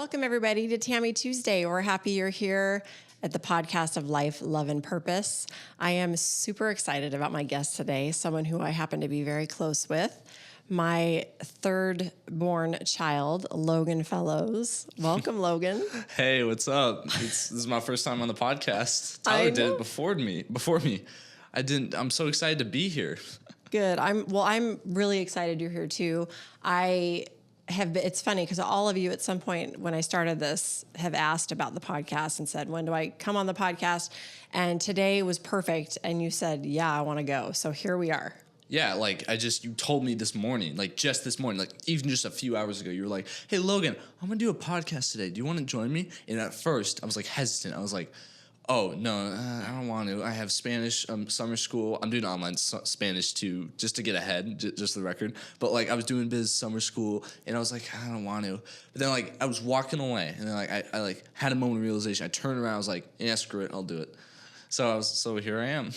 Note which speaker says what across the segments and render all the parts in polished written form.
Speaker 1: Welcome, everybody, to Tammy Tuesday. We're happy you're here at the podcast of Life, Love, and Purpose. I am super excited about my guest today, someone who I happen to be very close with, my third-born child, Logan Fellows. Welcome, Logan.
Speaker 2: Hey, what's up? This is my first time on the podcast. Tyler did it before me. I'm so excited to be here.
Speaker 1: Good. I'm really excited you're here too. It's funny because all of you at some point when I started this have asked about the podcast and said, when do I come on the podcast? And today was perfect. And you said, yeah, I want to go. So here we are.
Speaker 2: Yeah, you told me this morning, just this morning, even just a few hours ago, you were like, hey, Logan, I'm going to do a podcast today. Do you want to join me? And at first I was hesitant. I was like, oh, no, I don't want to. I have Spanish summer school. I'm doing online Spanish too, just to get ahead, just the record. But I was doing biz summer school, and I was like, I don't want to. But then I was walking away, and then I had a moment of realization. I turned around, I was like, yeah, screw it, I'll do it. So here I am.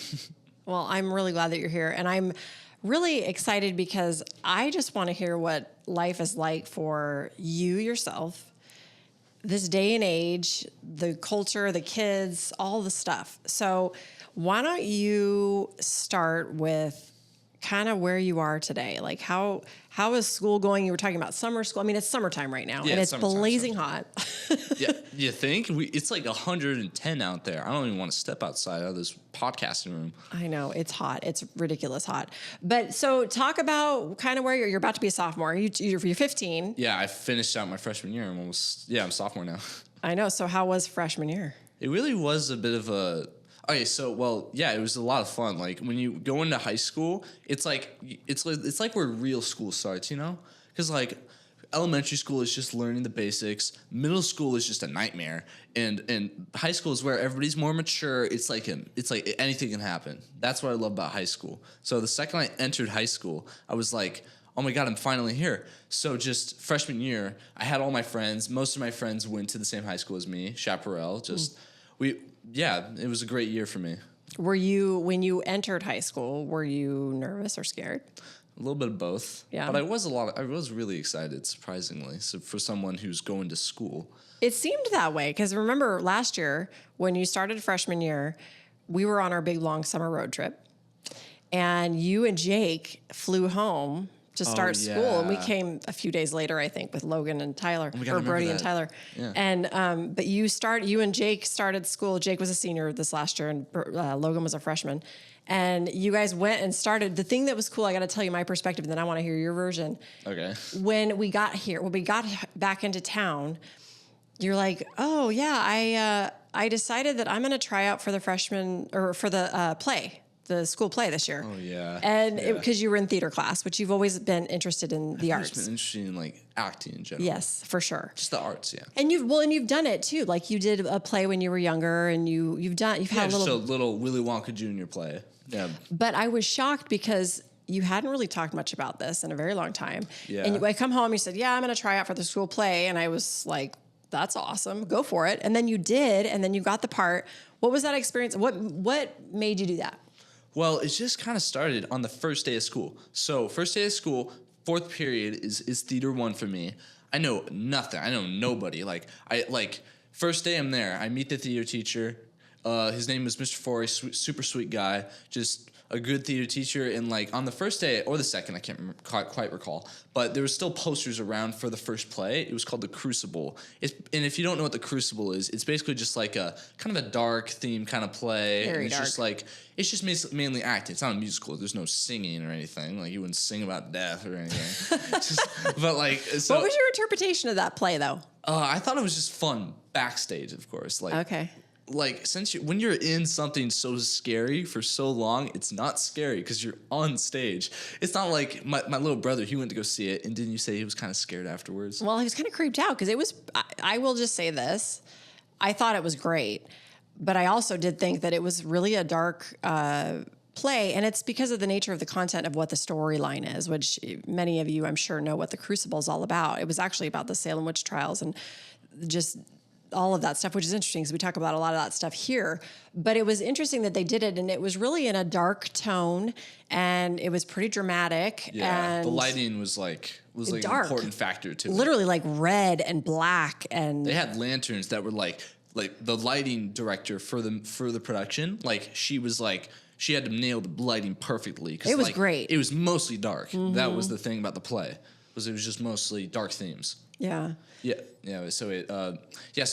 Speaker 1: Well, I'm really glad that you're here, and I'm really excited because I just want to hear what life is like for you yourself, this day and age, the culture, the kids, all the stuff. So why don't you start with kind of where you are today? How is school going? You were talking about summer school. I mean, it's summertime right now, and it's blazing hot.
Speaker 2: Yeah, you think? It's 110 out there. I don't even want to step outside of this podcasting room.
Speaker 1: I know, it's hot. It's ridiculous hot. But so talk about kind of where you're about to be a sophomore. You're 15.
Speaker 2: Yeah, I finished out my freshman year. I'm sophomore now.
Speaker 1: I know. So how was freshman year?
Speaker 2: It really was a bit of a... Okay, it was a lot of fun. When you go into high school, it's like where real school starts, you know? Because elementary school is just learning the basics. Middle school is just a nightmare, and high school is where everybody's more mature. It's like anything can happen. That's what I love about high school. So the second I entered high school, I was like, oh my God, I'm finally here. So just freshman year, I had all my friends. Most of my friends went to the same high school as me, Chaparral. It was a great year for me.
Speaker 1: When you entered high school, were you nervous or scared?
Speaker 2: A little bit of both. Yeah. But I was really excited, surprisingly, for someone who's going to school.
Speaker 1: It seemed that way, because remember last year when you started freshman year, we were on our big long summer road trip, and you and Jake flew home to start school, and we came a few days later, I think, with Logan and Tyler, or Brody and Tyler. Yeah. And but you and Jake started school. Jake was a senior this last year, and Logan was a freshman. And you guys went and started. The thing that was cool, I got to tell you my perspective, and then I want to hear your version. Okay. When we got back into town, you're like, oh yeah, I decided that I'm going to try out for the freshman or for the play. The school play this year.
Speaker 2: Oh yeah.
Speaker 1: And because you were in theater class, which you've always been interested in the arts.
Speaker 2: I've been interested in acting in general.
Speaker 1: Yes, for sure.
Speaker 2: Just the arts, yeah.
Speaker 1: And you've done it too. You did a play when you were younger, and you've had a
Speaker 2: little Willy Wonka Jr. play. Yeah.
Speaker 1: But I was shocked because you hadn't really talked much about this in a very long time.
Speaker 2: Yeah.
Speaker 1: And I come home, you said, yeah, I'm going to try out for the school play, and I was like, that's awesome. Go for it. And then you did, and then you got the part. What was that experience? What made you do that?
Speaker 2: Well, it just kind of started on the first day of school. So first day of school, fourth period is theater 1 for me. I know nothing. I know nobody. First day I'm there. I meet the theater teacher. His name was Mr. Forey, super sweet guy. Just a good theater teacher. And on the first day or the second, I can't quite recall, but there was still posters around for the first play. It was called The Crucible. And if you don't know what The Crucible is, it's basically just a kind of a dark theme kind of play.
Speaker 1: Very
Speaker 2: and
Speaker 1: dark.
Speaker 2: It's just mainly acting. It's not a musical. There's no singing or anything. You wouldn't sing about death or anything. What was
Speaker 1: your interpretation of that play though?
Speaker 2: I thought it was just fun backstage, of course.
Speaker 1: Okay.
Speaker 2: When you're in something so scary for so long, it's not scary because you're on stage. It's not like my little brother, he went to go see it, and didn't you say he was kind of scared afterwards?
Speaker 1: Well, he was kind of creeped out because I will just say this, I thought it was great, but I also did think that it was really a dark play, and it's because of the nature of the content of what the storyline is, which many of you, I'm sure, know what The Crucible is all about. It was actually about the Salem witch trials and just all of that stuff, which is interesting because we talk about a lot of that stuff here. But it was interesting that they did it, and it was really in a dark tone, and it was pretty dramatic.
Speaker 2: Yeah,
Speaker 1: and
Speaker 2: the lighting was like an
Speaker 1: dark.
Speaker 2: important factor to it.
Speaker 1: Literally like red and black, and
Speaker 2: They had lanterns that were like the lighting director for the production. Like she had to nail the lighting perfectly. 'Cause
Speaker 1: It was
Speaker 2: like,
Speaker 1: great.
Speaker 2: It was mostly dark. That was the thing about the play, was it was just mostly dark themes.
Speaker 1: yeah.
Speaker 2: Yeah. So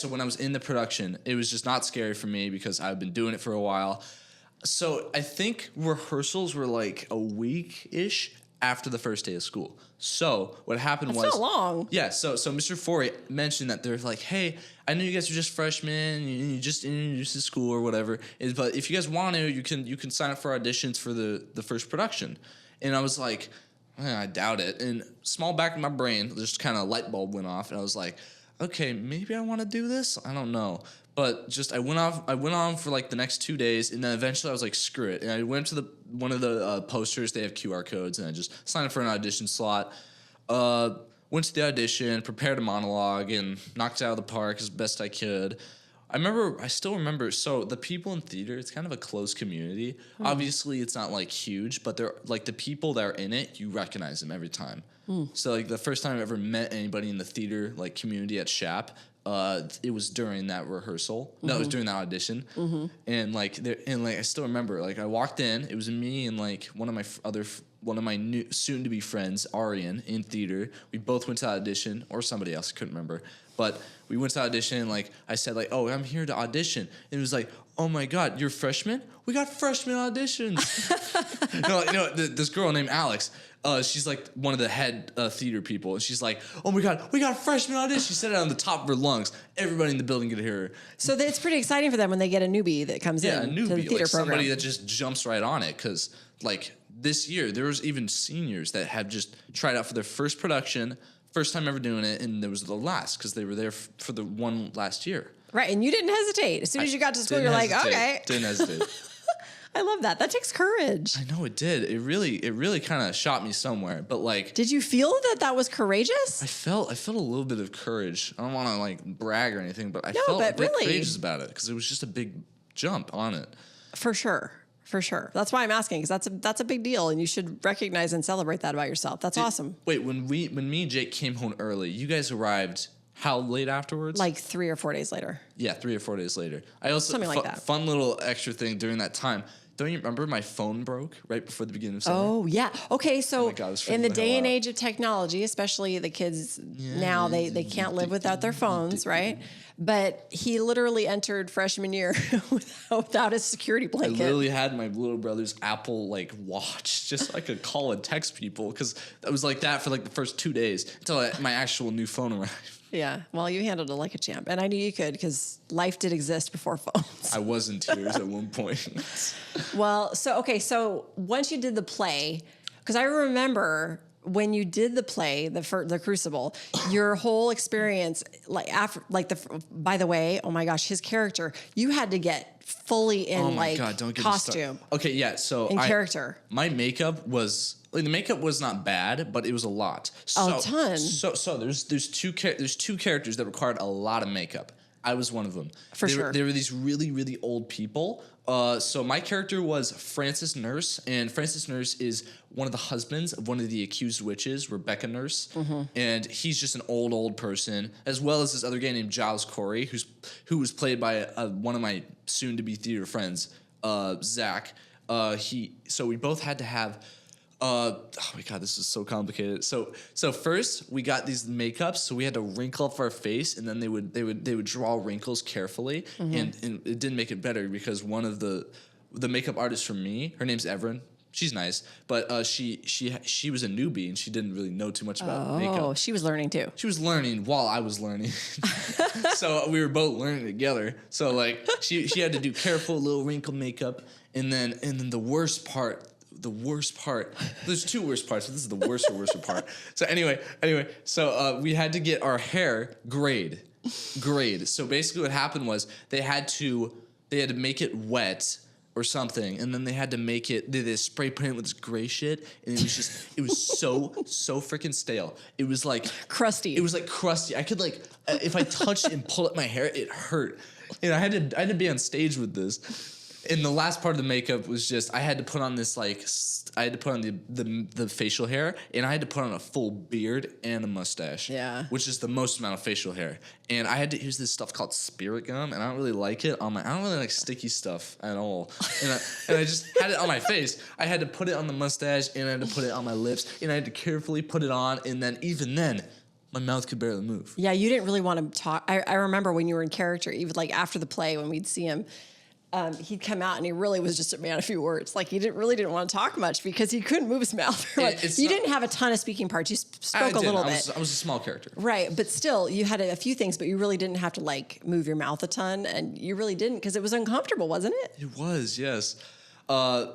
Speaker 2: when I was in the production, it was just not scary for me because I've been doing it for a while. So I think rehearsals were like a week-ish after the first day of school. So what happened was
Speaker 1: not long.
Speaker 2: Yeah. So Mr. Forey mentioned that they're like, hey, I know you guys are just freshmen, you just introduced to school or whatever, but if you guys want to, you can sign up for auditions for the first production. And I was like, I doubt it. And small back in my brain, just kind of a light bulb went off, and I was like, okay, maybe I want to do this. I don't know. But just I went on for like the next 2 days, and then eventually I was like, screw it. And I went to one of the posters. They have QR codes, and I just signed up for an audition slot. Went to the audition, prepared a monologue, and knocked it out of the park as best I could. I still remember, so the people in theater, it's kind of a close community. Obviously, it's not like huge, but they're like the people that are in it, you recognize them every time. So like the first time I ever met anybody in the theater like community at SHAP, it was during that rehearsal. No, it was during that audition. And like I still remember, like I walked in, it was me and like one of my new soon to be friends, Arian, in theater. We both went to audition, or somebody else, I couldn't remember. But we went to audition, and like I said, like, oh, I'm here to audition. And it was like, oh my God, you're freshmen? We got freshman auditions. This girl named Alex, she's like one of the head theater people, and she's like, oh my God, we got freshman auditions. She said it on the top of her lungs. Everybody in the building could hear her.
Speaker 1: So it's pretty exciting for them when they get a newbie that comes in.
Speaker 2: Yeah, a
Speaker 1: to the
Speaker 2: newbie,
Speaker 1: theater
Speaker 2: like
Speaker 1: program.
Speaker 2: somebody that just jumps right on it, because like this year there was even seniors that have just tried out for their first production, first time ever doing it, and there was the last because they were there for the one last year.
Speaker 1: Right, and you didn't hesitate. As soon as you got to school, you're like, okay.
Speaker 2: Didn't hesitate.
Speaker 1: I love that. That takes courage.
Speaker 2: I know it did. It really kind of shot me somewhere. But like,
Speaker 1: Did you feel that was courageous?
Speaker 2: I felt a little bit of courage. I don't want to like brag or anything, but I
Speaker 1: No,
Speaker 2: felt
Speaker 1: but
Speaker 2: a bit
Speaker 1: really.
Speaker 2: courageous about it because it was just a big jump on it.
Speaker 1: For sure. That's why I'm asking, because that's a big deal, and you should recognize and celebrate that about yourself. That's awesome.
Speaker 2: Wait, when me and Jake came home early, you guys arrived how late afterwards?
Speaker 1: Like 3 or 4 days later.
Speaker 2: Yeah, 3 or 4 days later. I also
Speaker 1: Something like that.
Speaker 2: Fun little extra thing during that time. Don't you remember my phone broke right before the beginning of summer?
Speaker 1: Oh, yeah. Okay, so
Speaker 2: my God, I was freaking
Speaker 1: in the
Speaker 2: the
Speaker 1: day
Speaker 2: hell
Speaker 1: and
Speaker 2: out.
Speaker 1: age of technology, especially the kids now, they can't live without their phones, right? But he literally entered freshman year without his security
Speaker 2: I
Speaker 1: blanket.
Speaker 2: literally had my little brother's Apple like watch just so I could call and text people, because I was like that for like the first 2 days until my actual new phone arrived.
Speaker 1: Yeah, well, you handled it like a champ, and I knew you could because life did exist before phones.
Speaker 2: I was in tears at one point.
Speaker 1: Well, so once you did the play, because I remember when you did the play, the Crucible, your whole experience, like after, like by the way, oh my gosh, his character, you had to get fully in
Speaker 2: Oh my
Speaker 1: like
Speaker 2: God, don't get me
Speaker 1: costume.
Speaker 2: started. Okay, yeah, so
Speaker 1: In character.
Speaker 2: My makeup was the makeup was not bad, but it was a lot.
Speaker 1: A ton.
Speaker 2: So there's two characters that required a lot of makeup. I was one of them.
Speaker 1: For sure.
Speaker 2: They were these really, really old people. So my character was Francis Nurse, and Francis Nurse is one of the husbands of one of the accused witches, Rebecca Nurse, and he's just an old person, as well as this other guy named Giles Corey, who was played by one of my soon-to-be theater friends, Zach. So we both had to have. Oh my God, this is so complicated. So first we got these makeups, so we had to wrinkle up our face, and then they would draw wrinkles carefully, and it didn't make it better because one of the makeup artists for me, her name's Everin. She's nice, but she was a newbie and she didn't really know too much about makeup.
Speaker 1: Oh, she was learning too.
Speaker 2: She was learning while I was learning. So we were both learning together. So like she had to do careful little wrinkle makeup, and then the worst part. There's two worst parts, but this is the worst part. So anyway, so we had to get our hair grayed. So basically what happened was they had to make it wet, or something, and then they had to make it. They spray paint with this gray shit, and it was so freaking stale. It was like
Speaker 1: crusty.
Speaker 2: It was like crusty. I could like if I touched and pulled up my hair, it hurt. And I had to be on stage with this. And the last part of the makeup was just I had to put on this I had to put on the facial hair, and I had to put on a full beard and a mustache.
Speaker 1: Yeah.
Speaker 2: Which is the most amount of facial hair. And I had to use this stuff called spirit gum, and I don't really like it I don't really like sticky stuff at all. And I just had it on my face. I had to put it on the mustache, and I had to put it on my lips, and I had to carefully put it on, and then even then my mouth could barely move.
Speaker 1: Yeah, you didn't really want to talk. I remember when you were in character, even like after the play when we'd see him, he'd come out and he really was just a man of few words. Like he didn't want to talk much because he couldn't move his mouth very much. You didn't have a ton of speaking parts. You spoke a little bit.
Speaker 2: I was a small character.
Speaker 1: Right, but still, you had a few things, but you really didn't have to like move your mouth a ton, and you really didn't because it was uncomfortable, wasn't it?
Speaker 2: It was, yes. Yeah,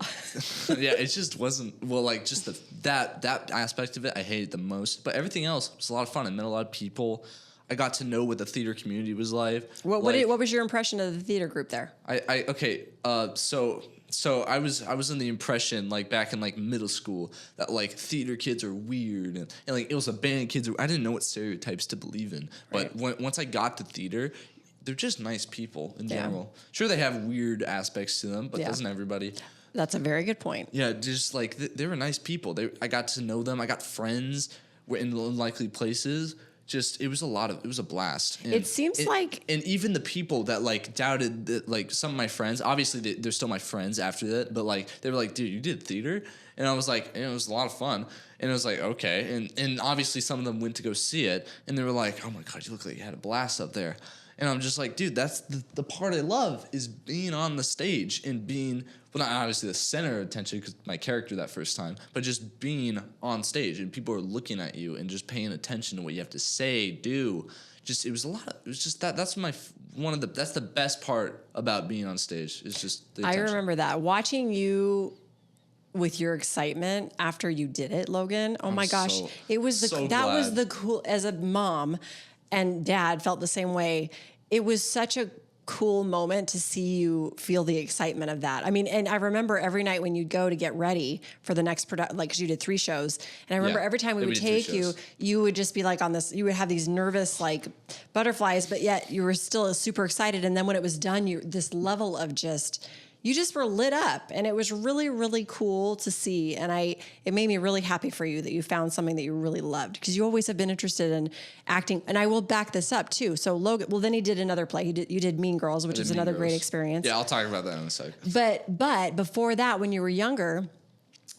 Speaker 2: it just wasn't like just that aspect of it I hated the most. But everything else was a lot of fun. I met a lot of people. I got to know what the theater community was like.
Speaker 1: What was your impression of the theater group there?
Speaker 2: So I was in the impression like back in like middle school that like theater kids are weird and like it was a band kids. I didn't know what stereotypes to believe in, but once I got to theater, they're just nice people in general. Sure, they have weird aspects to them, but doesn't everybody?
Speaker 1: That's a very good point.
Speaker 2: Yeah, just like they were nice people. I got to know them. I got friends. We're in unlikely places. Just it was a blast. And
Speaker 1: it seems like,
Speaker 2: and even the people that like doubted that, like some of my friends, obviously they're still my friends after that, but like they were like, dude, you did theater, and I was like, it was a lot of fun, and it was like okay, and obviously some of them went to go see it, and they were like, oh my god, you look like you had a blast up there. And I'm just like, dude, that's the part I love is being on the stage and being, well, not obviously the center of attention because my character that first time, but just being on stage and people are looking at you and just paying attention to what you have to say, do. Just, it was just that's that's the best part about being on stage. It's just the attention.
Speaker 1: I remember that. Watching you with your excitement after you did it, Logan. Oh my gosh. It was was the cool, as a mom and dad felt the same way. It was such a cool moment to see you feel the excitement of that. I mean, and I remember every night when you'd go to get ready for the next production, like, cause you did 3 shows. And I remember every time we would take you, you would just be like on this, you would have these nervous like butterflies, but yet you were still super excited. And then when it was done, this level of you just were lit up, and it was really, really cool to see. And it made me really happy for you that you found something that you really loved, because you always have been interested in acting. And I will back this up too. So Logan, well, then he did another play. You did Mean Girls, which is another great experience.
Speaker 2: Yeah, I'll talk about that in a second.
Speaker 1: But before that, when you were younger,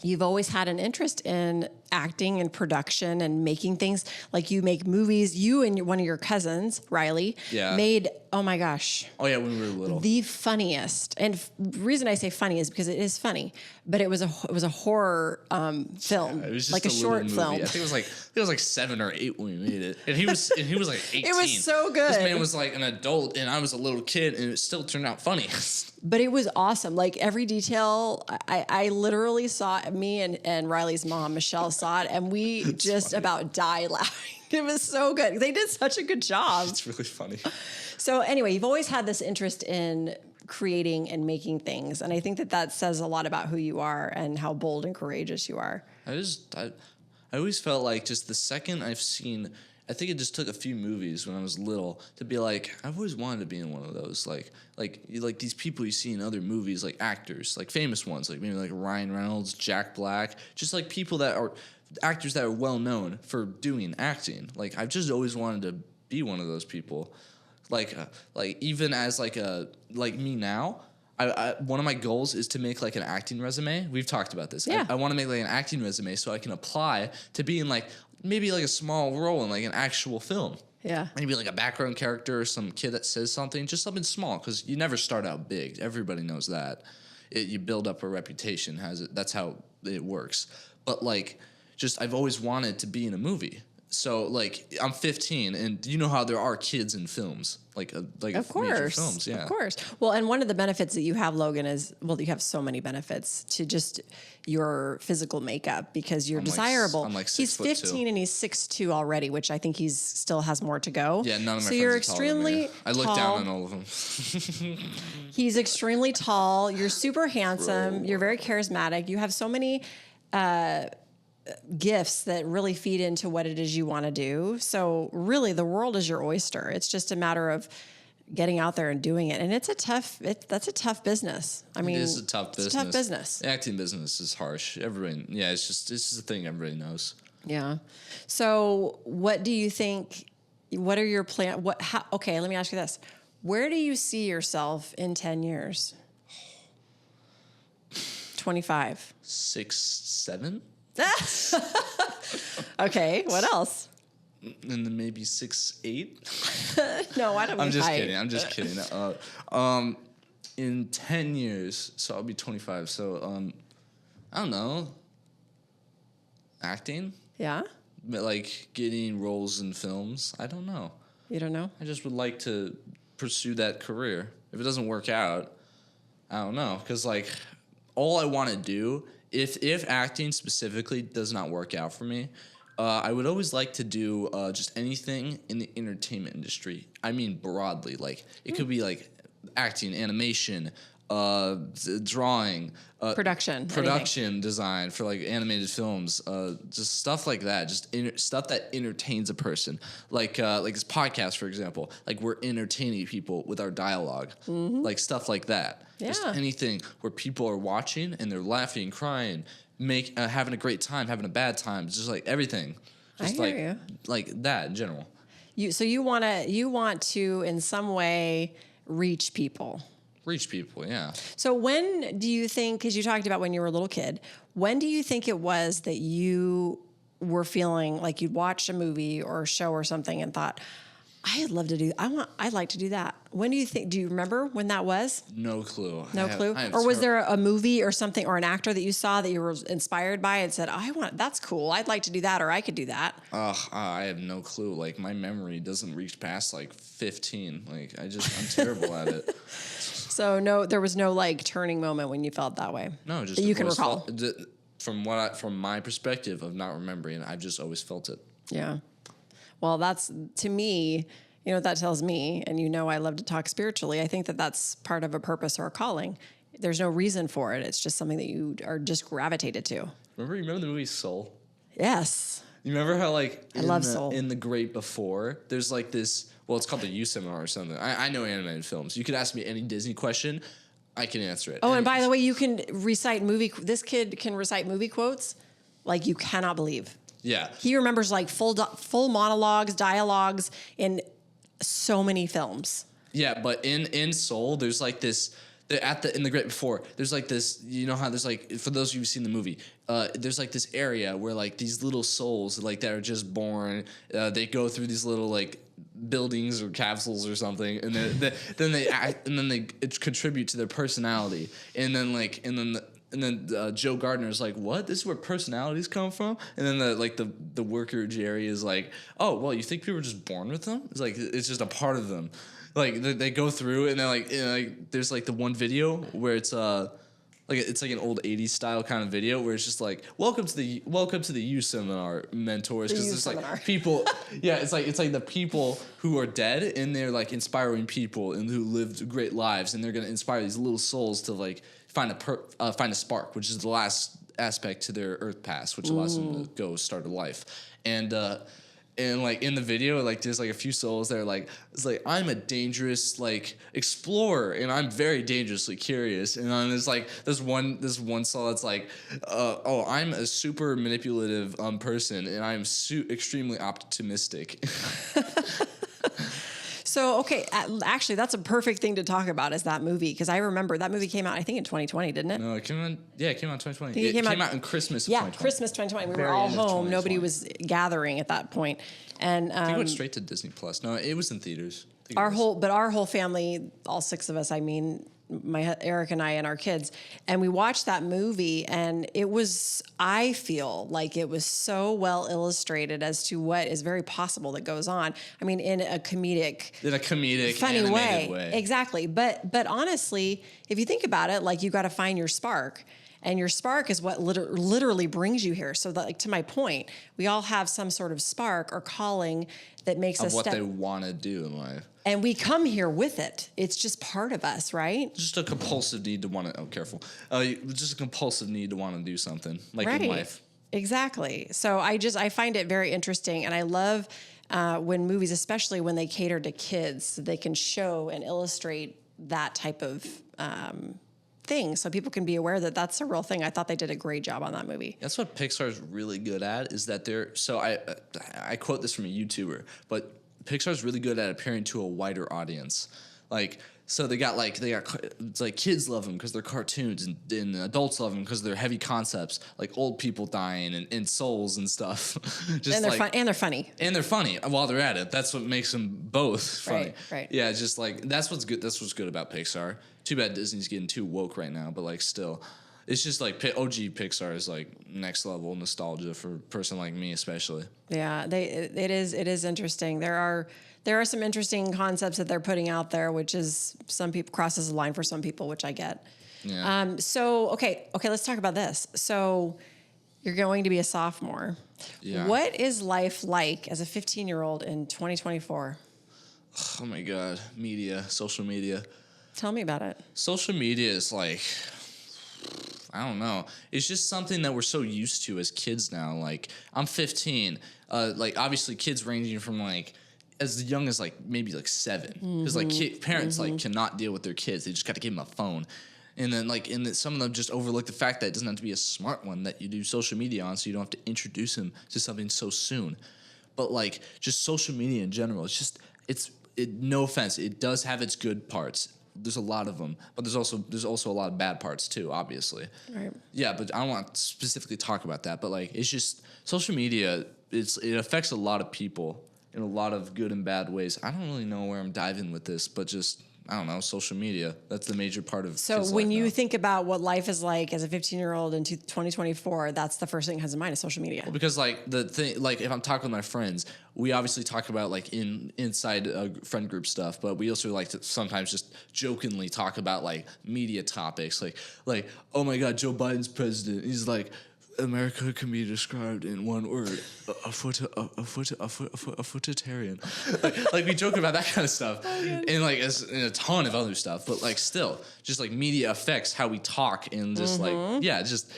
Speaker 1: you've always had an interest in acting and production and making things. Like you make movies. You and one of your cousins, Riley, made, oh my gosh.
Speaker 2: Oh yeah, when we were little.
Speaker 1: The funniest. And the reason I say funny is because it is funny, but it was a horror film. Yeah, it was just like a short film.
Speaker 2: I think it was like 7 or 8 when we made it. And he was like 18.
Speaker 1: It was so good.
Speaker 2: This man was like an adult and I was a little kid, and it still turned out funny.
Speaker 1: But it was awesome. Like every detail, I literally saw, me and Riley's mom, Michelle, saw it, and we just about died laughing. It was so good. They did such a good job.
Speaker 2: It's really funny.
Speaker 1: So anyway, you've always had this interest in creating and making things, and I think that says a lot about who you are and how bold and courageous you are.
Speaker 2: I always felt like just the second I've seen, I think it just took a few movies when I was little to be like, I've always wanted to be in one of those. Like these people you see in other movies, like actors, like famous ones, like maybe like Ryan Reynolds, Jack Black, just like people that are actors that are well known for doing acting. Like I've just always wanted to be one of those people. Like even as like me now, I one of my goals is to make like an acting resume. We've talked about this.
Speaker 1: Yeah.
Speaker 2: I want to make like an acting resume so I can apply to be in like maybe like a small role in like an actual film.
Speaker 1: Yeah.
Speaker 2: Maybe like a background character or some kid that says something, just something small, because you never start out big. Everybody knows that. You build up a reputation. That's how it works. But like, just I've always wanted to be in a movie. So like I'm 15, and you know how there are kids in films, like
Speaker 1: Of course,
Speaker 2: major films, yeah.
Speaker 1: Of course. Well, and one of the benefits that you have, Logan, is you have so many benefits to just your physical makeup because you're desirable.
Speaker 2: I'm like
Speaker 1: he's 15 and he's 6'2" already, which I think he's still has more to go.
Speaker 2: Yeah, none of my
Speaker 1: so
Speaker 2: friends
Speaker 1: you're
Speaker 2: are taller than me.
Speaker 1: extremely
Speaker 2: I look
Speaker 1: tall.
Speaker 2: down on all of them.
Speaker 1: He's extremely tall. You're super handsome. You're very charismatic. You have so many gifts that really feed into what it is you want to do. So really the world is your oyster. It's just a matter of getting out there and doing it. And that's a tough business. I mean,
Speaker 2: it is a tough business.
Speaker 1: It's a tough business.
Speaker 2: The acting business is harsh. Everybody, yeah, it's just a thing everybody knows.
Speaker 1: Yeah. So what do you think, what are your plans? Okay, let me ask you this. Where do you see yourself in 10 years? 25.
Speaker 2: 6, 7?
Speaker 1: Okay, what else?
Speaker 2: And then maybe 6, 8.
Speaker 1: No, I don't.
Speaker 2: I'm just kidding. I'm just kidding. In 10 years, so I'll be 25. So I don't know. Acting,
Speaker 1: Yeah.
Speaker 2: but like getting roles in films. I don't know.
Speaker 1: You don't know?
Speaker 2: I just would like to pursue that career. If it doesn't work out, I don't know. Because like all I want to do, if acting specifically does not work out for me, I would always like to do just anything in the entertainment industry. I mean broadly, like it could be like acting, animation, drawing, production design for like animated films, just stuff like that. Just stuff that entertains a person, like this podcast, for example. Like we're entertaining people with our dialogue, like stuff like that.
Speaker 1: Yeah.
Speaker 2: Just anything where people are watching and they're laughing, crying, having a great time, having a bad time, just like everything. Just
Speaker 1: I hear you.
Speaker 2: Like that in general.
Speaker 1: You want to in some way reach people.
Speaker 2: Reach people, yeah.
Speaker 1: So when do you think, because you talked about when you were a little kid, when do you think it was that you were feeling like you'd watched a movie or a show or something and thought, I'd like to do that? When do you remember when that was?
Speaker 2: No clue.
Speaker 1: No clue? Or was there a movie or something or an actor that you saw that you were inspired by and said, that's cool. I'd like to do that, or I could do that.
Speaker 2: I have no clue. Like my memory doesn't reach past like 15. Like I'm terrible at it.
Speaker 1: So no, there was no like turning moment when you felt that way.
Speaker 2: No, just
Speaker 1: that you can recall.
Speaker 2: From my perspective of not remembering, I've just always felt it.
Speaker 1: Yeah. Well, that's, to me, you know what that tells me, and you know I love to talk spiritually. I think that that's part of a purpose or a calling. There's no reason for it. It's just something that you are just gravitated to.
Speaker 2: Remember the movie Soul?
Speaker 1: Yes.
Speaker 2: You remember how like
Speaker 1: I love Soul.
Speaker 2: In The Great Before, there's like this, well, it's called the U Seminar or something. I know animated films. You could ask me any Disney question, I can answer it.
Speaker 1: Oh, and by the way, you can recite this kid can recite movie quotes like you cannot believe.
Speaker 2: Yeah.
Speaker 1: He remembers like full monologues, dialogues in so many films.
Speaker 2: Yeah, but in Soul, there's like this. In The Great Before, there's like this. You know how there's like, for those of you who've seen the movie, there's like this area where like these little souls like that are just born. They go through these little like buildings or capsules or something, and then they act, and then they contribute to their personality, and then Joe Gardner's like, what? This is where personalities come from? And then the worker Jerry is like, oh, well, you think people are just born with them? It's like, it's just a part of them. Like they go through and they're like, there's like the one video where it's like an old 80s style kind of video where it's just like, welcome to the U Seminar mentors, because there's like people, yeah, it's like the people who are dead and they're like inspiring people and who lived great lives, and they're gonna inspire these little souls to like find a spark, which is the last aspect to their earth pass, which allows them to go start a life. And like in the video, like there's like a few souls that are like, it's like, I'm a dangerous like explorer and I'm very dangerously curious. And then there's like this one soul that's like, oh, I'm a super manipulative person and I'm extremely optimistic.
Speaker 1: So, okay, actually, that's a perfect thing to talk about is that movie, because I remember that movie came out, I think, in 2020, didn't it?
Speaker 2: No, it came out in 2020. It came out in Christmas of 2020.
Speaker 1: Yeah, Christmas 2020. We were all home. Nobody was gathering at that point. And
Speaker 2: I think it went straight to Disney Plus. No, it was in theaters.
Speaker 1: Our whole family, all 6 of us, I mean, Eric and I and our kids, and we watched that movie, and I feel like it was so well illustrated as to what is very possible that goes on. I mean, in a comedic, funny way. Exactly. But honestly, if you think about it, like, you got to find your spark. And your spark is what literally brings you here. So that, like, to my point, we all have some sort of spark or calling that makes us
Speaker 2: what they want to do in life.
Speaker 1: And we come here with it. It's just part of us, right?
Speaker 2: Just a compulsive need to want to, just a compulsive need to want to do something, like
Speaker 1: right.
Speaker 2: in life.
Speaker 1: Exactly. So I find it very interesting. And I love when movies, especially when they cater to kids, so they can show and illustrate that type of thing, so people can be aware that that's a real thing. I thought they did a great job on that movie.
Speaker 2: That's what Pixar is really good at, is that I quote this from a YouTuber, but Pixar is really good at appealing to a wider audience. Like, so they got it's like kids love them because they're cartoons, and adults love them because they're heavy concepts, like old people dying and souls and stuff.
Speaker 1: Just and they're funny.
Speaker 2: And they're funny while they're at it. That's what makes them both funny.
Speaker 1: Right.
Speaker 2: Yeah, just like that's what's good. That's what's good about Pixar. Too bad Disney's getting too woke right now, but like still, it's just like OG Pixar is like next level nostalgia for a person like me, especially.
Speaker 1: Yeah, it is interesting. There are some interesting concepts that they're putting out there, which is some people crosses the line for some people, which I get.
Speaker 2: Yeah.
Speaker 1: So okay, let's talk about this. So you're going to be a sophomore.
Speaker 2: Yeah.
Speaker 1: What is life like as a 15-year-old in 2024?
Speaker 2: Oh my God, social media.
Speaker 1: Tell me about it.
Speaker 2: Social media is like, I don't know. It's just something that we're so used to as kids now. Like, I'm 15. Like, obviously, kids ranging from like as young as like maybe like 7, because like parents like cannot deal with their kids. They just got to give them a phone, and then like some of them just overlook the fact that it doesn't have to be a smart one that you do social media on, so you don't have to introduce them to something so soon. But like just social media in general, no offense, it does have its good parts. There's a lot of them, but there's also a lot of bad parts too, obviously.
Speaker 1: Right.
Speaker 2: Yeah, but I don't want to specifically talk about that. But like, it's just social media. It affects a lot of people in a lot of good and bad ways. I don't really know where I'm diving with this, but just I don't know, social media. That's the major part of.
Speaker 1: So when you think about what life is like as a 15-year-old in 2024, that's the first thing that comes to mind is social media.
Speaker 2: Well, because like the thing, like if I'm talking with my friends, we obviously talk about like inside friend group stuff, but we also like to sometimes just jokingly talk about like media topics, like oh my God, Joe Biden's president. He's like, America can be described in one word: a footitarian. Like we joke about that kind of stuff, and like and a ton of other stuff. But like still, just like media affects how we talk, and just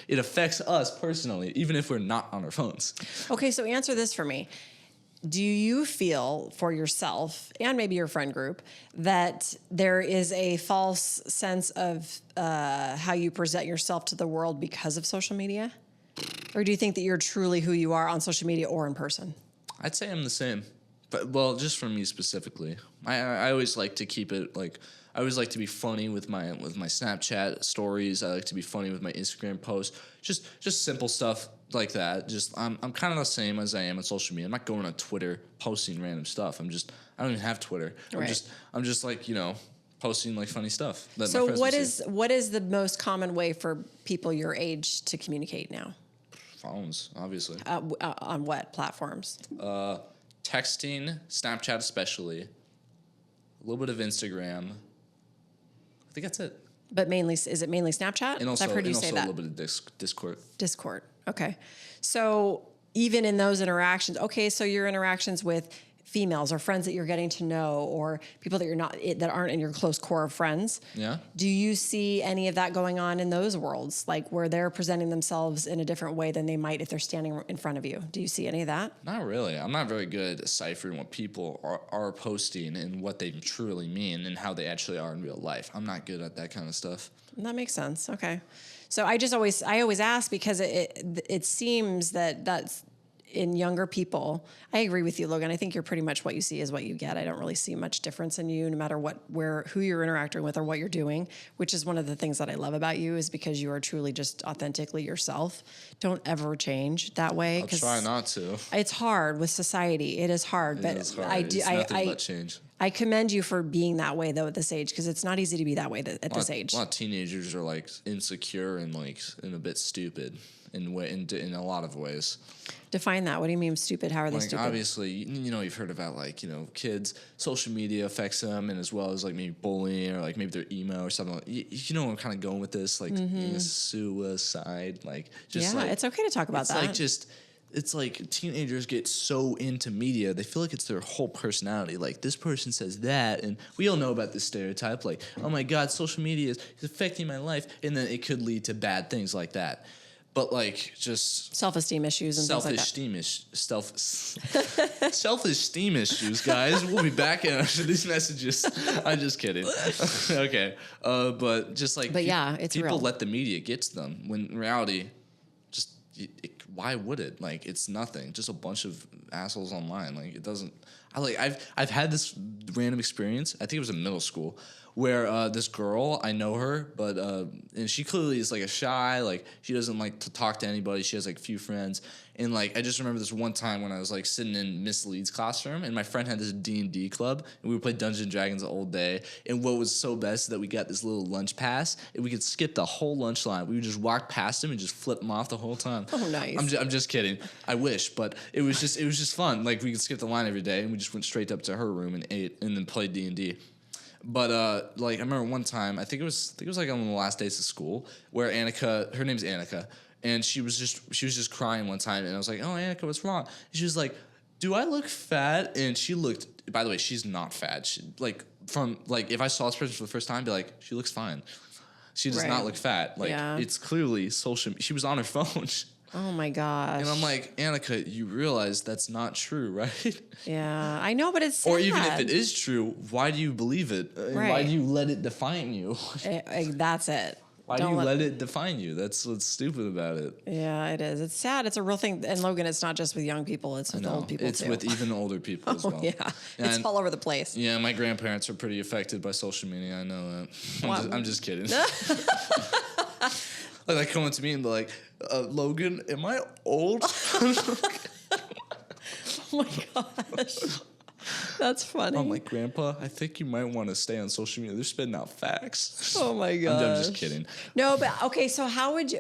Speaker 2: it affects us personally, even if we're not on our phones.
Speaker 1: Okay, so answer this for me. Do you feel for yourself and maybe your friend group that there is a false sense of how you present yourself to the world because of social media? Or do you think that you're truly who you are on social media or in person?
Speaker 2: I'd say I'm the same. But, well, just for me specifically. I always like to keep it, like, I always like to be funny with my Snapchat stories. I like to be funny with my Instagram posts. Just simple stuff like that. Just I'm kind of the same as I am on social media. I'm not going on Twitter posting random stuff. I don't even have Twitter.
Speaker 1: Right.
Speaker 2: I'm just like, posting like funny stuff.
Speaker 1: So what is the most common way for people your age to communicate now?
Speaker 2: Phones, obviously.
Speaker 1: On what platforms?
Speaker 2: Texting, Snapchat especially, a little bit of Instagram. I think that's it.
Speaker 1: But is it mainly Snapchat?
Speaker 2: And also,
Speaker 1: I've heard you say that.
Speaker 2: A little bit of Discord.
Speaker 1: Discord. Okay. So even in those interactions, so your interactions with females or friends that you're getting to know, or people that aren't in your close core of friends.
Speaker 2: Yeah.
Speaker 1: Do you see any of that going on in those worlds, like where they're presenting themselves in a different way than they might if they're standing in front of you? Do you see any of that?
Speaker 2: Not really. I'm not very good at deciphering what people are posting and what they truly mean and how they actually are in real life. I'm not good at that kind of stuff.
Speaker 1: That makes sense. Okay. So I always ask because it seems that's in younger people. I agree with you, Logan. I think you're pretty much what you see is what you get. I don't really see much difference in you, no matter who you're interacting with or what you're doing, which is one of the things that I love about you, is because you are truly just authentically yourself. Don't ever change that way.
Speaker 2: I'll try not to.
Speaker 1: It's hard with society. It is hard, but
Speaker 2: it is hard. It's nothing but change.
Speaker 1: I commend you for being that way though at this age, because it's not easy to be that way at this age.
Speaker 2: A lot of teenagers are like insecure and like and a bit stupid in a lot of ways.
Speaker 1: Define that. What do you mean stupid? How are they
Speaker 2: Like
Speaker 1: stupid?
Speaker 2: obviously, you've heard about like kids. Social media affects them, and as well as like maybe bullying or like maybe they're emo or something. You know where I'm kind of going with this, like suicide, like just
Speaker 1: yeah,
Speaker 2: like
Speaker 1: it's okay to talk about that.
Speaker 2: Like just. It's like teenagers get so into media, they feel like it's their whole personality. Like, this person says that, and we all know about this stereotype. Like, oh my God, social media is affecting my life, and then it could lead to bad things like that. But like, just
Speaker 1: self-esteem issues and things like that.
Speaker 2: Self-esteem issues, guys. We'll be back after these messages. I'm just kidding. Okay, but just like,
Speaker 1: yeah, it's
Speaker 2: people
Speaker 1: real.
Speaker 2: let the media get to them when in reality, why would it? Like, it's nothing. Just a bunch of assholes online. Like, it doesn't. I've had this random experience. I think it was in middle school where this girl, I know her, but and she clearly is like a shy. Like, she doesn't like to talk to anybody. She has like a few friends. And like, I just remember this one time when I was like sitting in Miss Lee's classroom, and my friend had this D&D club, and we would play Dungeons and Dragons all day. And what was so best is that we got this little lunch pass, and we could skip the whole lunch line. We would just walk past him and just flip them off the whole time.
Speaker 1: Oh, nice.
Speaker 2: I'm just kidding. I wish, but it was just fun. Like, we could skip the line every day, and we just went straight up to her room and ate, and then played D&D. But like, I remember one time, I think it was like on the last days of school, where Annika, her name's Annika, and she was just crying one time, and I was like, "Oh, Annika, what's wrong?" And she was like, "Do I look fat?" And she looked. By the way, she's not fat. She, if I saw this person for the first time, I'd be like, "She looks fine." She does not look fat. Like, it's clearly social. She was on her phone.
Speaker 1: Oh my gosh.
Speaker 2: And I'm like, Annika, you realize that's not true, right?
Speaker 1: Yeah, I know, but it's sad.
Speaker 2: Or even if it is true, why do you believe it?
Speaker 1: Right.
Speaker 2: Why do you let it define you?
Speaker 1: That's it.
Speaker 2: Why do you let it define you? That's what's stupid about it.
Speaker 1: Yeah, it is. It's sad. It's a real thing. And Logan, it's not just with young people. It's with old people,
Speaker 2: it's
Speaker 1: too.
Speaker 2: with even older people as well.
Speaker 1: Yeah. It's all over the place.
Speaker 2: Yeah, my grandparents are pretty affected by social media. I know that. I'm just kidding. Like, they come up to me and be like, Logan, am I old?
Speaker 1: Oh my gosh. That's funny.
Speaker 2: I'm like, Grandpa, I think you might want to stay on social media. They're spitting out facts.
Speaker 1: Oh my gosh.
Speaker 2: I'm just kidding.
Speaker 1: No, but okay, so let's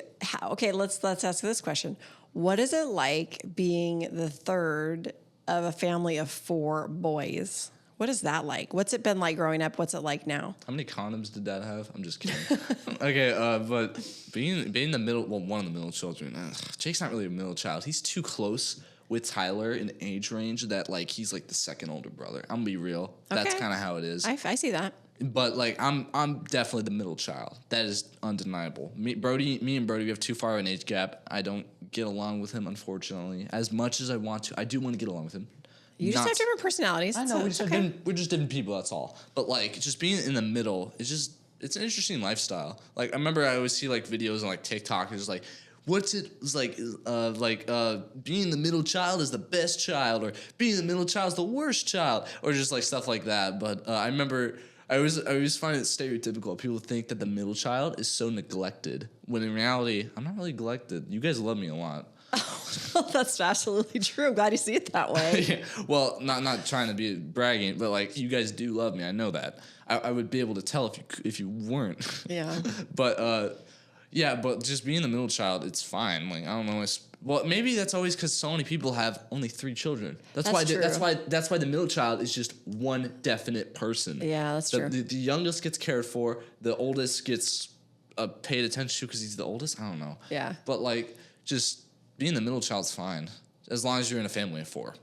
Speaker 1: ask this question. What is it like being the third of a family of 4 boys? What is that like? What's it been like growing up? What's it like now?
Speaker 2: How many condoms did Dad have? I'm just kidding. Okay, but being the middle, well, one of the middle children, Jake's not really a middle child. He's too close with Tyler in age range that like he's like the second older brother. I'm gonna be real. Okay. That's kind of how it is.
Speaker 1: I see that.
Speaker 2: But like I'm definitely the middle child. That is undeniable. Me and Brody, we have too far an age gap. I don't get along with him, unfortunately. As much as I want to, I do want to get along with him.
Speaker 1: You just have different personalities.
Speaker 2: I know, we're just different people, that's all. But like, just being in the middle, it's an interesting lifestyle. Like, I remember I always see like videos on like TikTok, it's like, being the middle child is the best child, or being the middle child is the worst child, or just like stuff like that. But I remember I always find it stereotypical. People think that the middle child is so neglected, when in reality, I'm not really neglected. You guys love me a lot.
Speaker 1: Oh, that's absolutely true. I'm glad you see it that way.
Speaker 2: Yeah. Well, not trying to be bragging, but like, you guys do love me. I know that. I would be able to tell if you weren't.
Speaker 1: Yeah.
Speaker 2: But but just being the middle child, it's fine. Like, I don't know. Well, maybe that's always because so many people have only 3 children. That's why the middle child is just one definite person.
Speaker 1: Yeah, that's true.
Speaker 2: The youngest gets cared for. The oldest gets paid attention to because he's the oldest. I don't know.
Speaker 1: Yeah.
Speaker 2: But like, just being the middle child's fine, as long as you're in a family of 4.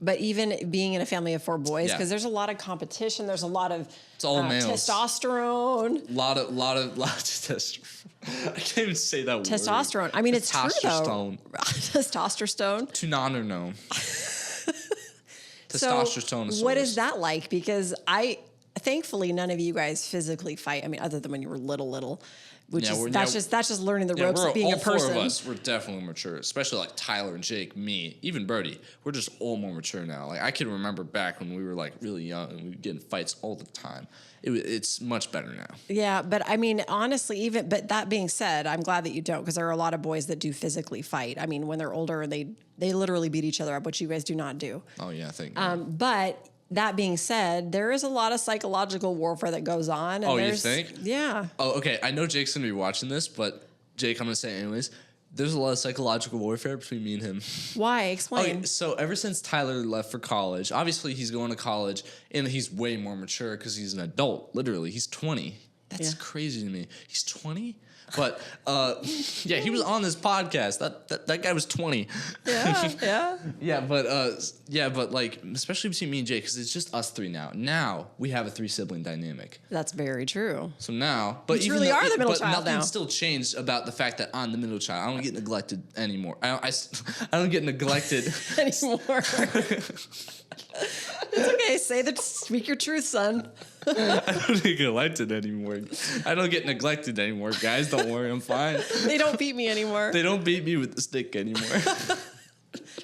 Speaker 1: But even being in a family of 4 boys, because there's a lot of competition, there's a lot of
Speaker 2: it's all males.
Speaker 1: Testosterone.
Speaker 2: Lot of testosterone. I can't even say that word.
Speaker 1: Testosterone. I mean, it's true though. Testosterone.
Speaker 2: To non or no. Testosterone.
Speaker 1: So what is that like? Because thankfully, none of you guys physically fight. I mean, other than when you were little. That's just learning the ropes of being a person.
Speaker 2: All 4 of us, we're definitely mature, especially like Tyler and Jake, me, even Birdie. We're just all more mature now. Like, I can remember back when we were like really young and we would get in fights all the time. It's much better now. Yeah,
Speaker 1: but I mean, honestly, but that being said, I'm glad that you don't, because there are a lot of boys that do physically fight. I mean, when they're older, they literally beat each other up, which you guys do not do.
Speaker 2: Oh yeah, I think.
Speaker 1: But that being said, there is a lot of psychological warfare that goes on. And
Speaker 2: you think?
Speaker 1: Yeah.
Speaker 2: Oh, okay. I know Jake's going to be watching this, but Jake, I'm going to say it anyways. There's a lot of psychological warfare between me and him.
Speaker 1: Why? Explain.
Speaker 2: Okay, so ever since Tyler left for college, obviously he's going to college and he's way more mature because he's an adult. Literally, he's 20. That's crazy to me. He's 20? But yeah, he was on this podcast. That guy was 20.
Speaker 1: Yeah.
Speaker 2: yeah, but like especially between me and Jake, because it's just us three now. Now we have a 3-sibling dynamic.
Speaker 1: That's very true.
Speaker 2: So now, but
Speaker 1: you truly are the middle child
Speaker 2: nothing
Speaker 1: now.
Speaker 2: Still changed about the fact that I'm the middle child. I don't get neglected anymore. I don't get neglected
Speaker 1: anymore. It's okay. Speak your truth, son.
Speaker 2: I don't get neglected anymore. I don't get neglected anymore, guys. Don't worry, I'm fine.
Speaker 1: They don't beat me anymore.
Speaker 2: They don't beat me with the stick anymore.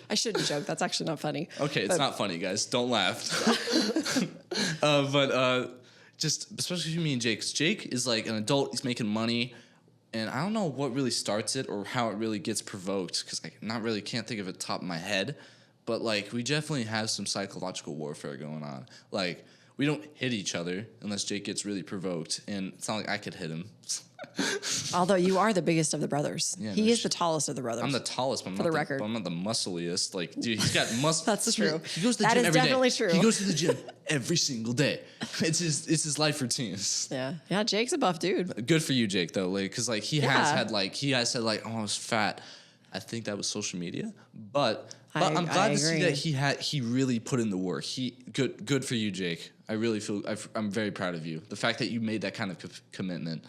Speaker 1: I shouldn't joke. That's actually not funny.
Speaker 2: Okay, it's not funny, guys. Don't laugh. Just especially me and Jake. 'Cause Jake is like an adult. He's making money. And I don't know what really starts it or how it really gets provoked because I can't think of it top of my head. But like we definitely have some psychological warfare going on. Like we don't hit each other unless Jake gets really provoked, and it's not like I could hit him.
Speaker 1: Although you are the biggest of the brothers.
Speaker 2: Yeah,
Speaker 1: he is the tallest of the brothers.
Speaker 2: I'm the tallest, but
Speaker 1: for the record.
Speaker 2: But I'm not the muscliest. Like, dude, he's got muscle.
Speaker 1: That's true.
Speaker 2: He goes to the
Speaker 1: that
Speaker 2: gym
Speaker 1: is
Speaker 2: every day.
Speaker 1: definitely true.
Speaker 2: He goes to the gym every single day. It's his life routine.
Speaker 1: Yeah. Jake's a buff dude.
Speaker 2: Good for you, Jake, though. Like, cause like he has said like, oh, I was fat. I think that was social media, but I'm glad to see that he really put in the work. Good for you, Jake. I really feel I'm very proud of you. The fact that you made that kind of commitment.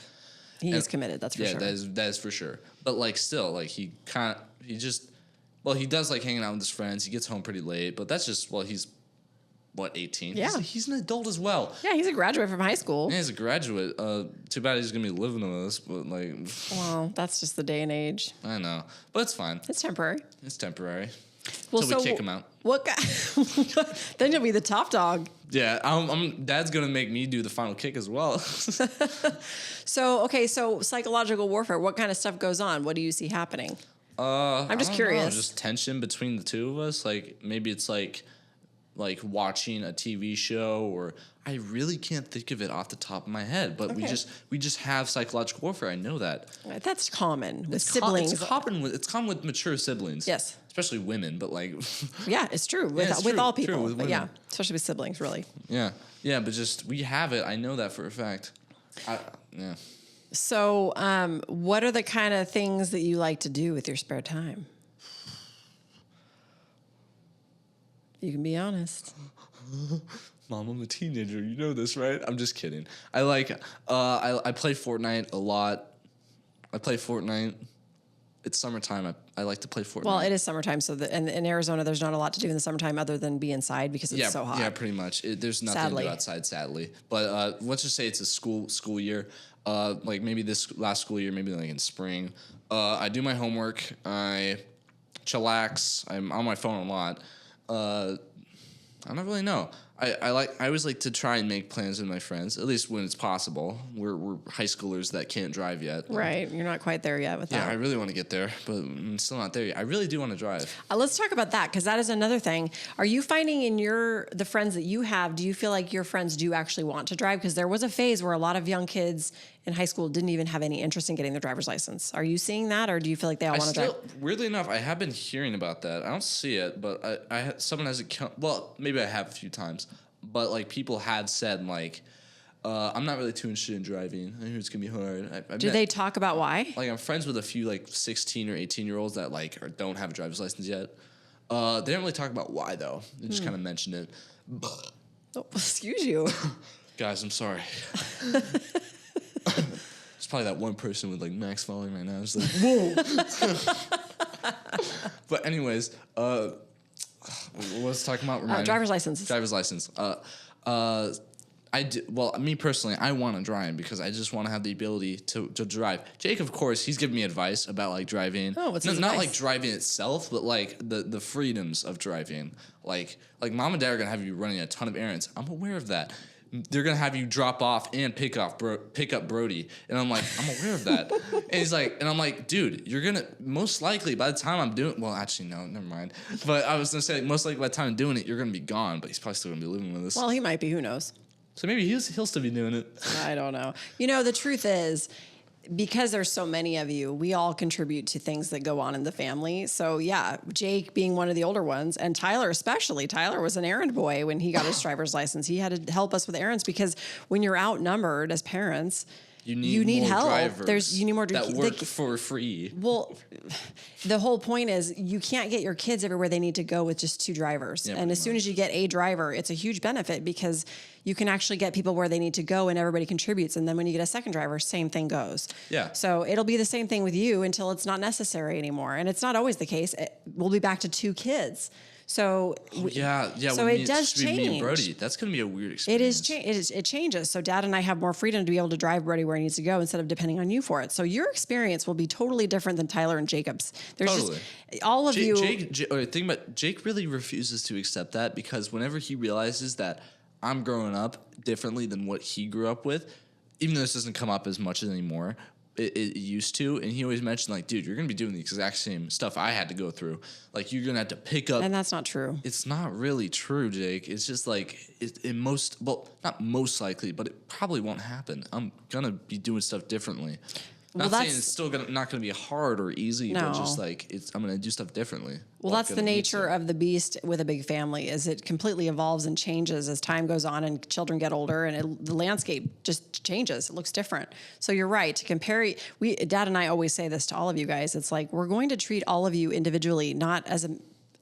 Speaker 1: He is committed. That's for sure.
Speaker 2: Yeah, that is for sure. But like still, like he does like hanging out with his friends. He gets home pretty late, but that's just he's 18.
Speaker 1: Yeah,
Speaker 2: he's an adult as well.
Speaker 1: Yeah, he's a graduate from high school.
Speaker 2: Yeah, he's a graduate. Too bad he's gonna be living with us, but like.
Speaker 1: Well, that's just the day and age.
Speaker 2: I know, but it's fine.
Speaker 1: It's temporary.
Speaker 2: Well, so we kick him out.
Speaker 1: What guy? Then you'll be the top dog.
Speaker 2: Yeah, Dad's gonna make me do the final kick as well.
Speaker 1: So psychological warfare. What kind of stuff goes on? What do you see happening? I'm just curious.
Speaker 2: Just tension between the two of us. Like maybe it's like watching a TV show, or I really can't think of it off the top of my head. But we just have psychological warfare. I know that.
Speaker 1: That's common with siblings.
Speaker 2: It's common with mature siblings.
Speaker 1: Yes.
Speaker 2: Especially women, but like.
Speaker 1: Yeah, it's true with all people.
Speaker 2: True,
Speaker 1: but yeah, especially with siblings, really.
Speaker 2: Yeah, but just we have it. I know that for a fact. Yeah.
Speaker 1: So, what are the kind of things that you like to do with your spare time? You can be honest.
Speaker 2: Mom, I'm a teenager. You know this, right? I'm just kidding. I play Fortnite a lot. I play Fortnite. It's summertime. I like to play Fortnite.
Speaker 1: Well, it is summertime, so in Arizona, there's not a lot to do in the summertime other than be inside because it's so hot.
Speaker 2: Yeah, pretty much. There's nothing to do outside, sadly. But let's just say it's a school year. Like maybe this last school year, maybe like in spring. I do my homework. I chillax. I'm on my phone a lot. I don't really know. I always like to try and make plans with my friends, at least when it's possible. We're high schoolers that can't drive yet.
Speaker 1: Right. You're not quite there yet with that.
Speaker 2: Yeah, I really want to get there, but I'm still not there yet. I really do want to drive.
Speaker 1: Let's talk about that, because that is another thing. Are you finding in the friends that you have, do you feel like your friends do actually want to drive? Because there was a phase where a lot of young kids in high school didn't even have any interest in getting their driver's license. Are you seeing that, or do you feel like they all want to drive?
Speaker 2: Weirdly enough, I have been hearing about that. I don't see it, but someone hasn't. Well, maybe I have a few times, but like people have said like, I'm not really too interested in driving. I hear it's gonna be hard.
Speaker 1: Do they talk about why?
Speaker 2: Like I'm friends with a few like 16 or 18-year-olds that like don't have a driver's license yet. They don't really talk about why though. They just kind of mention it.
Speaker 1: Oh, excuse you.
Speaker 2: Guys, I'm sorry. It's probably that one person with like max following right now. It's like, whoa. But anyways, what was I talking about?
Speaker 1: Driver's license.
Speaker 2: Driver's license. Me personally, I want to drive because I just want to have the ability to drive. Jake, of course, he's giving me advice about like driving.
Speaker 1: Oh, what's his
Speaker 2: Not
Speaker 1: advice?
Speaker 2: like driving itself, but like the freedoms of driving. Like mom and dad are gonna have you running a ton of errands. I'm aware of that. they're gonna have you drop off and pick up Brody. And I'm like, I'm aware of that. And he's like, and I'm like, dude, you're gonna most likely by the time I'm doing, well, actually no, never mind. But I was gonna say most likely by the time I'm doing it, you're gonna be gone. But he's probably still gonna be living with us.
Speaker 1: Well, he might be. Who knows?
Speaker 2: So maybe he'll still be doing it.
Speaker 1: I don't know. The truth is, because there's so many of you, we all contribute to things that go on in the family. So yeah, Jake being one of the older ones, and Tyler especially. Tyler was an errand boy when he got his driver's license. He had to help us with errands because when you're outnumbered as parents, you need
Speaker 2: more
Speaker 1: help.
Speaker 2: Drivers
Speaker 1: You need more
Speaker 2: that work for free.
Speaker 1: Well, the whole point is you can't get your kids everywhere they need to go with just 2 drivers.
Speaker 2: Yeah,
Speaker 1: and as soon as you get a driver, it's a huge benefit because you can actually get people where they need to go and everybody contributes. And then when you get a second driver, same thing goes.
Speaker 2: Yeah.
Speaker 1: So it'll be the same thing with you until it's not necessary anymore. And it's not always the case. We'll be back to 2 kids. So
Speaker 2: yeah.
Speaker 1: So it does change.
Speaker 2: Me and Brody, that's gonna be a weird experience.
Speaker 1: It changes. So Dad and I have more freedom to be able to drive Brody where he needs to go instead of depending on you for it. So your experience will be totally different than Tyler and Jacob's. There's just all of you.
Speaker 2: Jake really refuses to accept that because whenever he realizes that I'm growing up differently than what he grew up with, even though this doesn't come up as much anymore. It used to, and he always mentioned like, dude, you're gonna be doing the exact same stuff I had to go through. Like you're gonna have to pick up,
Speaker 1: and that's not true.
Speaker 2: It's not really true, Jake. It's just like not most likely, but it probably won't happen. I'm gonna be doing stuff differently. Not saying it's still not gonna be hard or easy, but just like I'm gonna do stuff differently.
Speaker 1: Well, that's the nature of the beast with a big family. Is it completely evolves and changes as time goes on and children get older, and the landscape just changes. It looks different. So you're right to compare. Dad and I always say this to all of you guys. It's like we're going to treat all of you individually, not as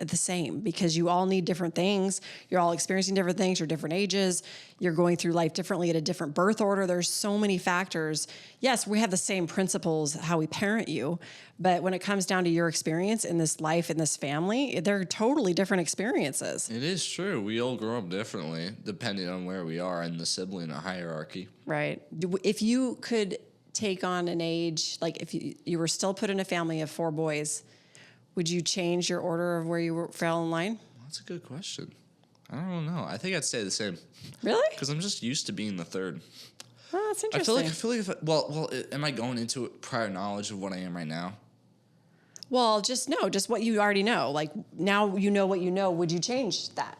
Speaker 1: the same, because you all need different things. You're all experiencing different things. You're different ages. You're going through life differently at a different birth order. There's so many factors. Yes, we have the same principles, how we parent you, but when it comes down to your experience in this life, in this family, they're totally different experiences.
Speaker 2: It is true. We all grow up differently depending on where we are in the sibling hierarchy.
Speaker 1: Right. If you could take on an age, like if you were still put in a family of 4 boys, would you change your order of where you fell in line?
Speaker 2: That's a good question. I don't know. I think I'd stay the same.
Speaker 1: Really?
Speaker 2: Because I'm just used to being the third.
Speaker 1: Oh, that's interesting.
Speaker 2: I feel like am I going into it prior knowledge of what I am right now?
Speaker 1: Well, just what you already know. Like now you know what you know. Would you change that?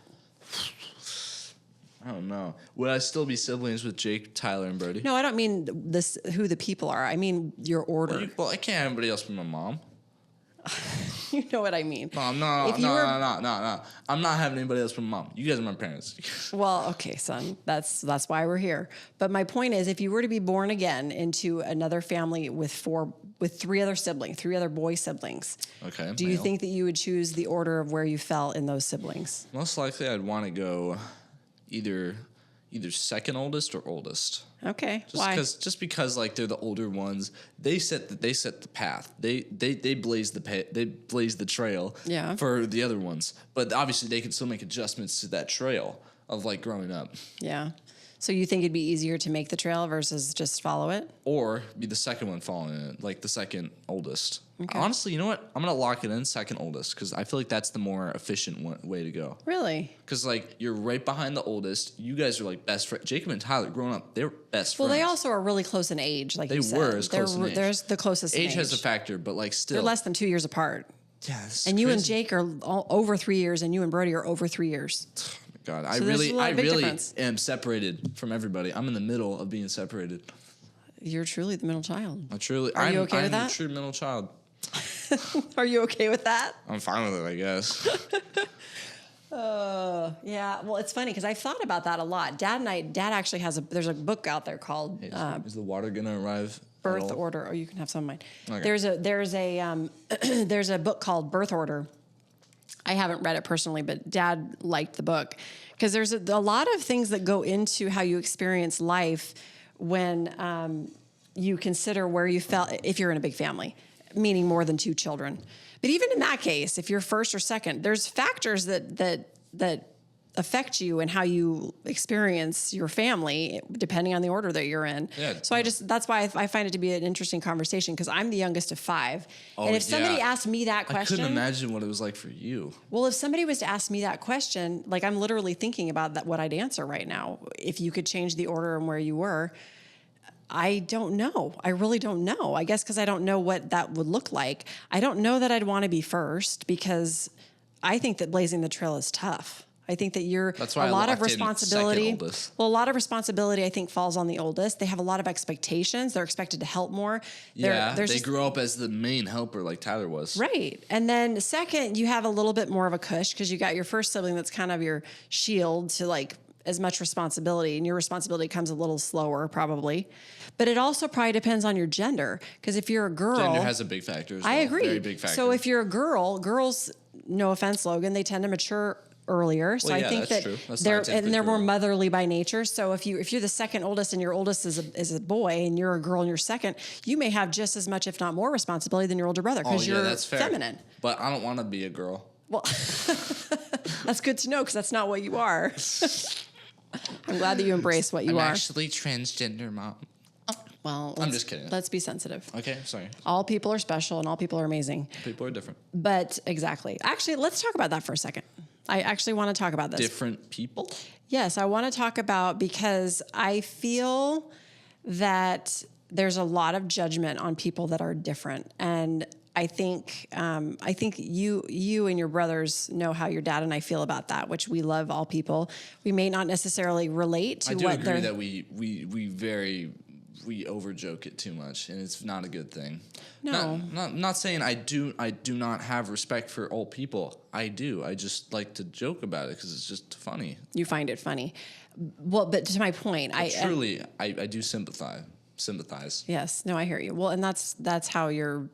Speaker 2: I don't know. Would I still be siblings with Jake, Tyler, and Brody?
Speaker 1: No, I don't mean who the people are. I mean your order.
Speaker 2: Well, I can't have anybody else but my mom.
Speaker 1: You know what I mean.
Speaker 2: No. I'm not having anybody else but my mom. You guys are my parents.
Speaker 1: Well, okay, son. That's why we're here. But my point is, if you were to be born again into another family with 3 other siblings, 3 other boy siblings,
Speaker 2: okay,
Speaker 1: do you think that you would choose the order of where you fell in those siblings?
Speaker 2: Most likely, I'd want to go either second oldest or oldest.
Speaker 1: Okay.
Speaker 2: Why? Just because like they're the older ones, they set the path. They blaze the trail for the other ones. But obviously they can still make adjustments to that trail of like growing up.
Speaker 1: Yeah. So you think it'd be easier to make the trail versus just follow it?
Speaker 2: Or be the second one following it, like the second oldest.
Speaker 1: Okay.
Speaker 2: Honestly, you know what? I'm going to lock it in second oldest because I feel like that's the more efficient way to go.
Speaker 1: Really?
Speaker 2: Because, like, you're right behind the oldest. You guys are, like, best friends. Jacob and Tyler, growing up, they're best friends.
Speaker 1: Well, they also are really close in age, like you said.
Speaker 2: They were as close in age.
Speaker 1: They're the closest in age.
Speaker 2: Age has a factor, but, like, still.
Speaker 1: They're less than 2 years apart.
Speaker 2: Yeah,
Speaker 1: and you and Jake are over 3 years, and you and Brody are over 3 years.
Speaker 2: God,
Speaker 1: so
Speaker 2: I really
Speaker 1: difference.
Speaker 2: am separated from everybody. I'm in the middle of being separated.
Speaker 1: You're truly the middle child.
Speaker 2: Are
Speaker 1: you okay with that?
Speaker 2: I'm the true middle child.
Speaker 1: Are you okay with that?
Speaker 2: I'm fine with it, I guess.
Speaker 1: Yeah. Well, it's funny because I've thought about that a lot. Dad actually there's a book out there called
Speaker 2: Is the water gonna arrive?
Speaker 1: Birth Order. Oh, you can have some of mine.
Speaker 2: Okay.
Speaker 1: There's a book called Birth Order. I haven't read it personally, but Dad liked the book because there's a lot of things that go into how you experience life when you consider where you fell if you're in a big family, meaning more than 2 children. But even in that case, if you're first or second, there's factors that affect you and how you experience your family, depending on the order that you're in.
Speaker 2: Yeah.
Speaker 1: So that's why I find it to be an interesting conversation, because I'm the youngest of 5. And if somebody asked me that question,
Speaker 2: I couldn't imagine what it was like for you.
Speaker 1: Well, if somebody was to ask me that question, like I'm literally thinking about that, what I'd answer right now. If you could change the order and where you were, I don't know. I really don't know. I guess because I don't know what that would look like. I don't know that I'd want to be first, because I think that blazing the trail is tough. I think that
Speaker 2: That's why
Speaker 1: a lot
Speaker 2: I
Speaker 1: of responsibility.
Speaker 2: Well,
Speaker 1: a lot of responsibility, I think, falls on the oldest. They have a lot of expectations. They're expected to help more.
Speaker 2: They grew up as the main helper, like Tyler was.
Speaker 1: Right. And then second, you have a little bit more of a cush, because you got your first sibling that's kind of your shield to like as much responsibility, and your responsibility comes a little slower probably. But it also probably depends on your gender, because if you're a girl,
Speaker 2: gender has a big factor as well.
Speaker 1: I agree.
Speaker 2: Very big factor.
Speaker 1: So if you're a girl, girls, no offense, Logan, they tend to mature earlier. So I think
Speaker 2: that's
Speaker 1: that
Speaker 2: true.
Speaker 1: they're more motherly by nature. So if you're the second oldest and your oldest is a boy and you're a girl and you're second, you may have just as much, if not more, responsibility than your older brother, because you're
Speaker 2: that's fair.
Speaker 1: feminine.
Speaker 2: But I don't want to be a girl.
Speaker 1: Well, that's good to know, because that's not what you are. I'm glad that you embrace what you are.
Speaker 2: I'm actually transgender, Mom.
Speaker 1: Well,
Speaker 2: I'm just kidding.
Speaker 1: Let's be sensitive.
Speaker 2: Okay, sorry.
Speaker 1: All people are special and all people are amazing.
Speaker 2: People are different.
Speaker 1: But exactly. Actually, let's talk about that for a second. I actually want to talk about this.
Speaker 2: Different people?
Speaker 1: Yes, I want to talk about, because I feel that there's a lot of judgment on people that are different. And I think you and your brothers know how your dad and I feel about that, which we love all people. We may not necessarily relate to what they're...
Speaker 2: I do agree that we overjoke it too much, and it's not a good thing.
Speaker 1: No.
Speaker 2: Not saying I do not have respect for all people. I do. I just like to joke about it because it's just funny. You
Speaker 1: find it funny. Well, but to my point, I
Speaker 2: do sympathize.
Speaker 1: Yes. No, I hear you. Well, and that's how you're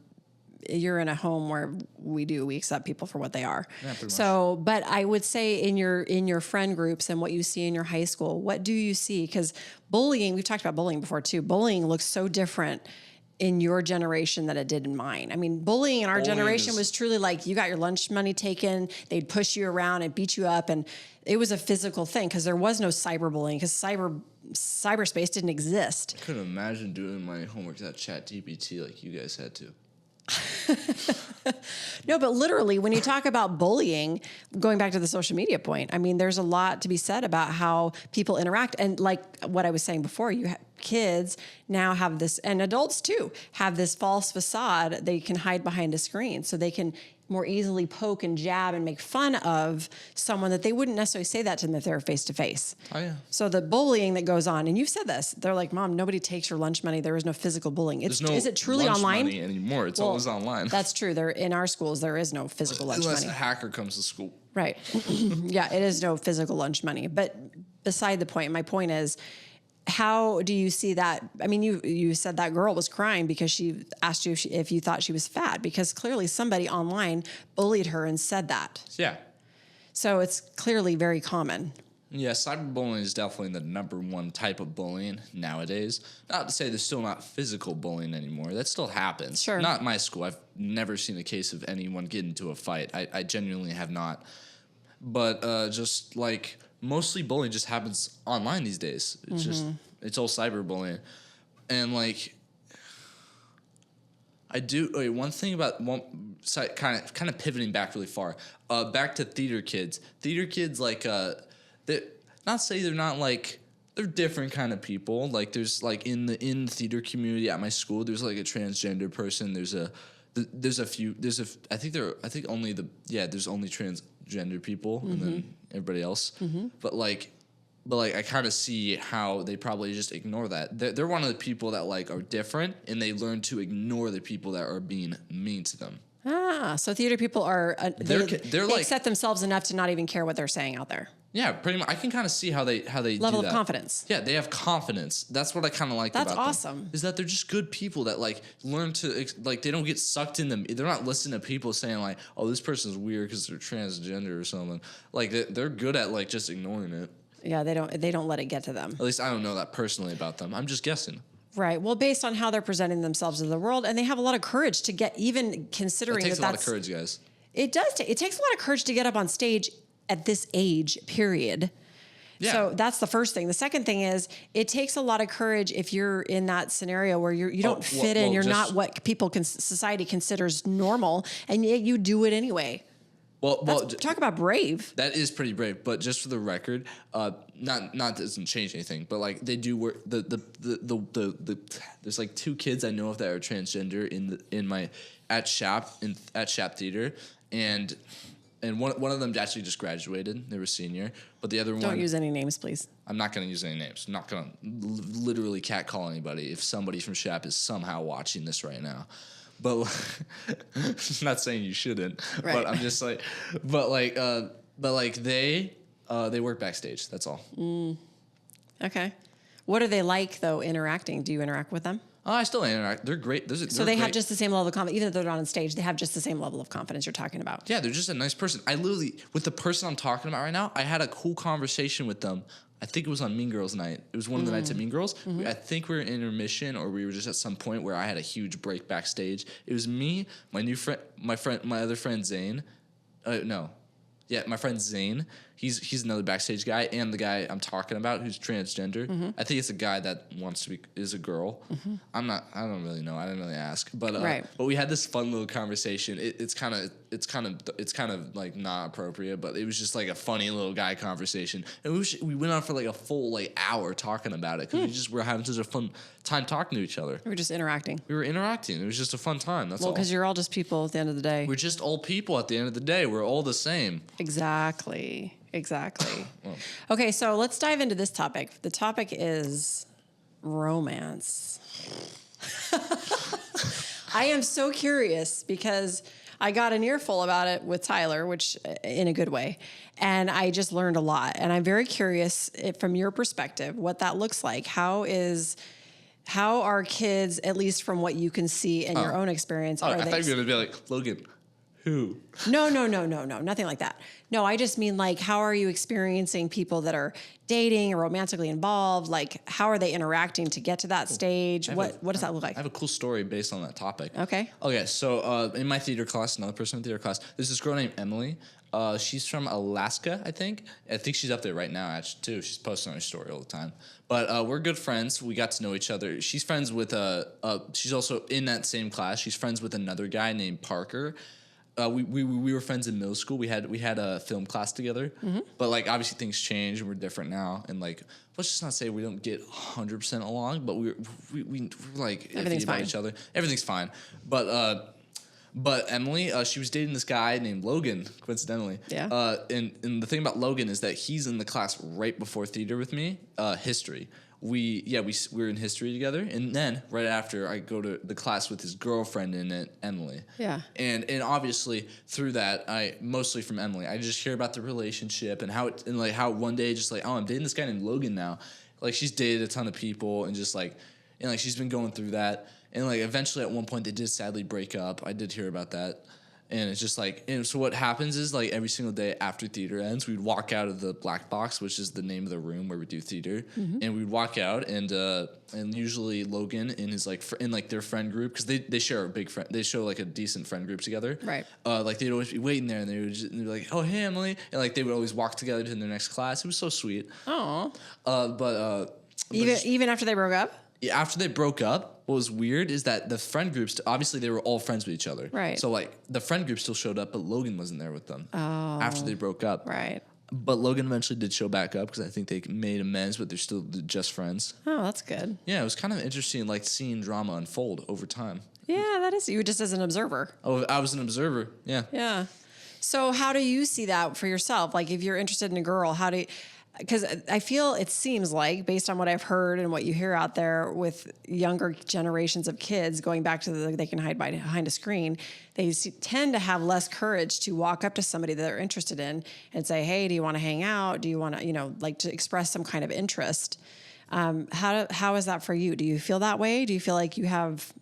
Speaker 1: in a home where we accept people for what they are.
Speaker 2: Yeah, pretty much.
Speaker 1: So, but I would say in your friend groups and what you see in your high school, what do you see? Because bullying, we've talked about bullying before too. Bullying looks so different in your generation than it did in mine. I mean, bullying in our generation was truly like you got your lunch money taken, they'd push you around and beat you up, and it was a physical thing because there was no cyberbullying, because cyberspace didn't exist.
Speaker 2: I couldn't imagine doing my homework at ChatGPT like you guys had to.
Speaker 1: No, but literally, when you talk about bullying, going back to the social media point, I mean, there's a lot to be said about how people interact. And like what I was saying before, kids now have this, and adults too, have this false facade they can hide behind a screen, so they can more easily poke and jab and make fun of someone that they wouldn't necessarily say that to them if they're face to face.
Speaker 2: Oh yeah.
Speaker 1: So the bullying that goes on, and you've said this, they're like, "Mom, nobody takes your lunch money. There is no physical bullying. Is it truly
Speaker 2: lunch
Speaker 1: online
Speaker 2: money anymore? It's always online."
Speaker 1: That's true. In our schools, there is no physical lunch
Speaker 2: unless
Speaker 1: money.
Speaker 2: a hacker comes to school.
Speaker 1: Right. Yeah, it is no physical lunch money. But beside the point, my point is, how do you see that? I mean, you said that girl was crying because she asked you if you thought she was fat, because clearly somebody online bullied her and said that.
Speaker 2: Yeah.
Speaker 1: So it's clearly very common.
Speaker 2: Yeah, cyberbullying is definitely the number one type of bullying nowadays. Not to say there's still not physical bullying anymore. That still happens.
Speaker 1: Sure.
Speaker 2: Not in my school. I've never seen a case of anyone get into a fight. I genuinely have not. But just like... mostly bullying just happens online these days. It's it's all cyberbullying. And like, one thing about kind of pivoting back really far, back to theater kids. Theater kids, like, not say they're not like, they're different kind of people. Like there's like in the theater community at my school, there's like a transgender person. There's only transgender people and then everybody else. But I kind of see how they probably just ignore that. They're one of the people that like are different, and they learn to ignore the people that are being mean to them.
Speaker 1: So theater people are they
Speaker 2: like,
Speaker 1: accept themselves enough to not even care what they're saying out there.
Speaker 2: Yeah, pretty much. I can kind of see how they
Speaker 1: level
Speaker 2: do that.
Speaker 1: of confidence.
Speaker 2: Yeah, they have confidence. That's what I kind of like about them.
Speaker 1: That's awesome.
Speaker 2: Is that they're just good people that like learn to like they don't get sucked in them. They're not listening to people saying like, "Oh, this person's weird because they're transgender or something." Like they're good at like just ignoring it.
Speaker 1: Yeah, they don't let it get to them.
Speaker 2: At least I don't know that personally about them. I'm just guessing.
Speaker 1: Right. Well, based on how they're presenting themselves to the world, and they have a lot of courage to get, even considering
Speaker 2: it takes a lot of courage, guys.
Speaker 1: It does. It takes a lot of courage to get up on stage at this age, period.
Speaker 2: Yeah.
Speaker 1: So that's the first thing. The second thing is it takes a lot of courage if you're in that scenario where you don't fit in, you're not what society considers normal, and yet you do it anyway. Talk about brave.
Speaker 2: That is pretty brave, but just for the record, not doesn't change anything. But like they do work. There's like 2 kids I know of that are transgender at Shap Theater, and one of them actually just graduated. They were senior, but the other one.
Speaker 1: Don't use any names, please.
Speaker 2: I'm not going to use any names. I'm not going to literally catcall anybody if somebody from Shap is somehow watching this right now. But I'm not saying you shouldn't. Right. But I'm just like, they work backstage. That's all.
Speaker 1: Okay. What are they like though? Interacting? Do you interact with them?
Speaker 2: Oh, I still interact. They're great.
Speaker 1: So they have just the same level of confidence, even though they're not on stage. They have just the same level of confidence you're talking about.
Speaker 2: Yeah, they're just a nice person. I literally, with the person I'm talking about right now, I had a cool conversation with them. I think it was on Mean Girls night. It was one of the nights at Mean Girls. Mm-hmm. I think we were in intermission, or we were just at some point where I had a huge break backstage. It was me, my other friend Zane. My friend Zane. He's another backstage guy, and the guy I'm talking about who's transgender. Mm-hmm. I think it's a guy that is a girl. Mm-hmm. I don't really know. I didn't really ask, but but we had this fun little conversation. It's kind of like not appropriate, but it was just like a funny little guy conversation, and we went on for like a full hour talking about it because we just were having such a fun time talking to each other.
Speaker 1: We were just interacting.
Speaker 2: We were interacting. It was just a fun time. That's all.
Speaker 1: Well, because you're all just people at the end of the day.
Speaker 2: We're just all people at the end of the day. We're all the same.
Speaker 1: Exactly. Well. Okay, so let's dive into this topic. The topic is romance. I am so curious because I got an earful about it with Tyler, which in a good way, and I just learned a lot. And I'm very curious from your perspective what that looks like. How are kids, at least from what you can see in your own experience?
Speaker 2: I thought you were going to be like, Logan, who?
Speaker 1: No, nothing like that. No, I just mean like, how are you experiencing people that are dating or romantically involved? Like, how are they interacting to get to that stage? What does that look like?
Speaker 2: I have a cool story based on that topic.
Speaker 1: Okay.
Speaker 2: So in my theater class, another person in theater class, there's this girl named Emily. She's from Alaska, I think. I think she's up there right now, actually, too. She's posting on her story all the time. But we're good friends. We got to know each other. She's friends with she's also in that same class. She's friends with another guy named Parker. We were friends in middle school. We had a film class together, but like obviously things change and we're different now. And like let's just not say we don't get 100% along, but we're like
Speaker 1: everything's
Speaker 2: about
Speaker 1: fine.
Speaker 2: Each other. Everything's fine. But Emily, she was dating this guy named Logan, coincidentally.
Speaker 1: Yeah.
Speaker 2: And the thing about Logan is that he's in the class right before theater with me, history. We were in history together, and then right after I go to the class with his girlfriend in it, Emily.
Speaker 1: Yeah.
Speaker 2: And obviously through that, I mostly from Emily, I just hear about the relationship and how one day just like, oh, I'm dating this guy named Logan now. Like she's dated a ton of people and just like, and like she's been going through that, and like eventually at one point they did sadly break up. I did hear about that. And it's just like, and so what happens is like every single day after theater ends, we'd walk out of the black box, which is the name of the room where we do theater, and we'd walk out, and usually Logan and his in their friend group, because they share a big friend, they show like a decent friend group together,
Speaker 1: right?
Speaker 2: Like they'd always be waiting there, and they'd be like, oh hey Emily, and like they would always walk together to their next class. It was so sweet.
Speaker 1: Oh.
Speaker 2: Even
Speaker 1: after they broke up.
Speaker 2: After they broke up, what was weird is that the friend groups, obviously they were all friends with each other.
Speaker 1: Right.
Speaker 2: So like the friend group still showed up, but Logan wasn't there with them. Oh. After they broke up.
Speaker 1: Right.
Speaker 2: But Logan eventually did show back up because I think they made amends, but they're still just friends.
Speaker 1: Oh, that's good.
Speaker 2: Yeah, it was kind of interesting, like seeing drama unfold over time.
Speaker 1: Yeah, that is. You were just as an observer.
Speaker 2: Oh, I was an observer. Yeah.
Speaker 1: Yeah. So how do you see that for yourself? Like if you're interested in a girl, because I feel it seems like, based on what I've heard and what you hear out there with younger generations of kids going back to they can hide behind a screen, they tend to have less courage to walk up to somebody that they're interested in and say, hey, do you want to hang out? Do you want to, like to express some kind of interest? How is that for you? Do you feel that way? Do you feel like you have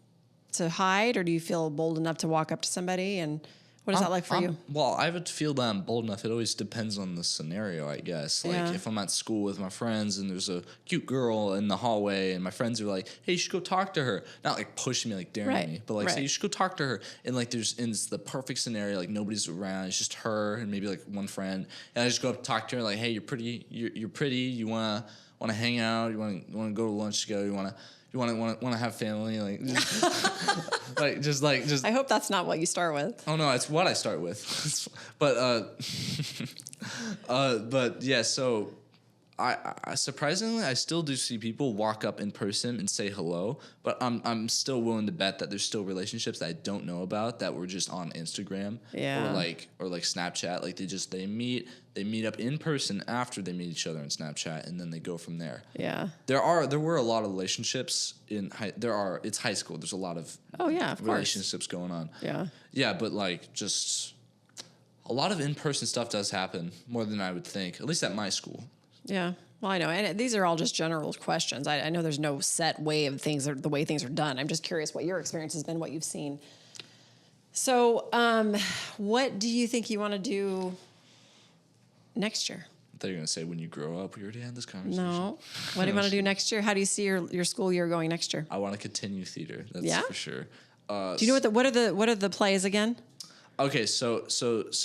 Speaker 1: to hide, or do you feel bold enough to walk up to somebody? And What is that like for you?
Speaker 2: Well, I would feel that I'm bold enough. It always depends on the scenario, I guess. Like, if I'm at school with my friends and there's a cute girl in the hallway and my friends are like, hey, you should go talk to her. Not like pushing me, like daring me, but like say, you should go talk to her. And like it's the perfect scenario, like nobody's around. It's just her and maybe like one friend. And I just go up and talk to her like, hey, you're pretty. You're pretty. You wanna hang out? You wanna go to lunch together? You want to have family, like, just, just.
Speaker 1: I hope that's not what you start with.
Speaker 2: Oh no, it's what I start with. But yeah. So, I surprisingly I still do see people walk up in person and say hello. But I'm still willing to bet that there's still relationships that I don't know about that were just on Instagram, or like Snapchat. Like they meet up in person after they meet each other on Snapchat, and then they go from there.
Speaker 1: Yeah.
Speaker 2: There were a lot of relationships it's high school. There's a lot of relationships going on.
Speaker 1: Yeah.
Speaker 2: Yeah, but like just a lot of in-person stuff does happen more than I would think, at least at my school.
Speaker 1: Yeah. Well, I know. And these are all just general questions. I know there's no set way of things or the way things are done. I'm just curious what your experience has been, what you've seen. So, what do you think you want to do next year?
Speaker 2: I thought you were going to say when you grow up. We already had this conversation.
Speaker 1: No. What do you want to do next year? How do you see your school year going next year?
Speaker 2: I want to continue theater. That's for sure.
Speaker 1: Do you know what are the plays again?
Speaker 2: Okay, so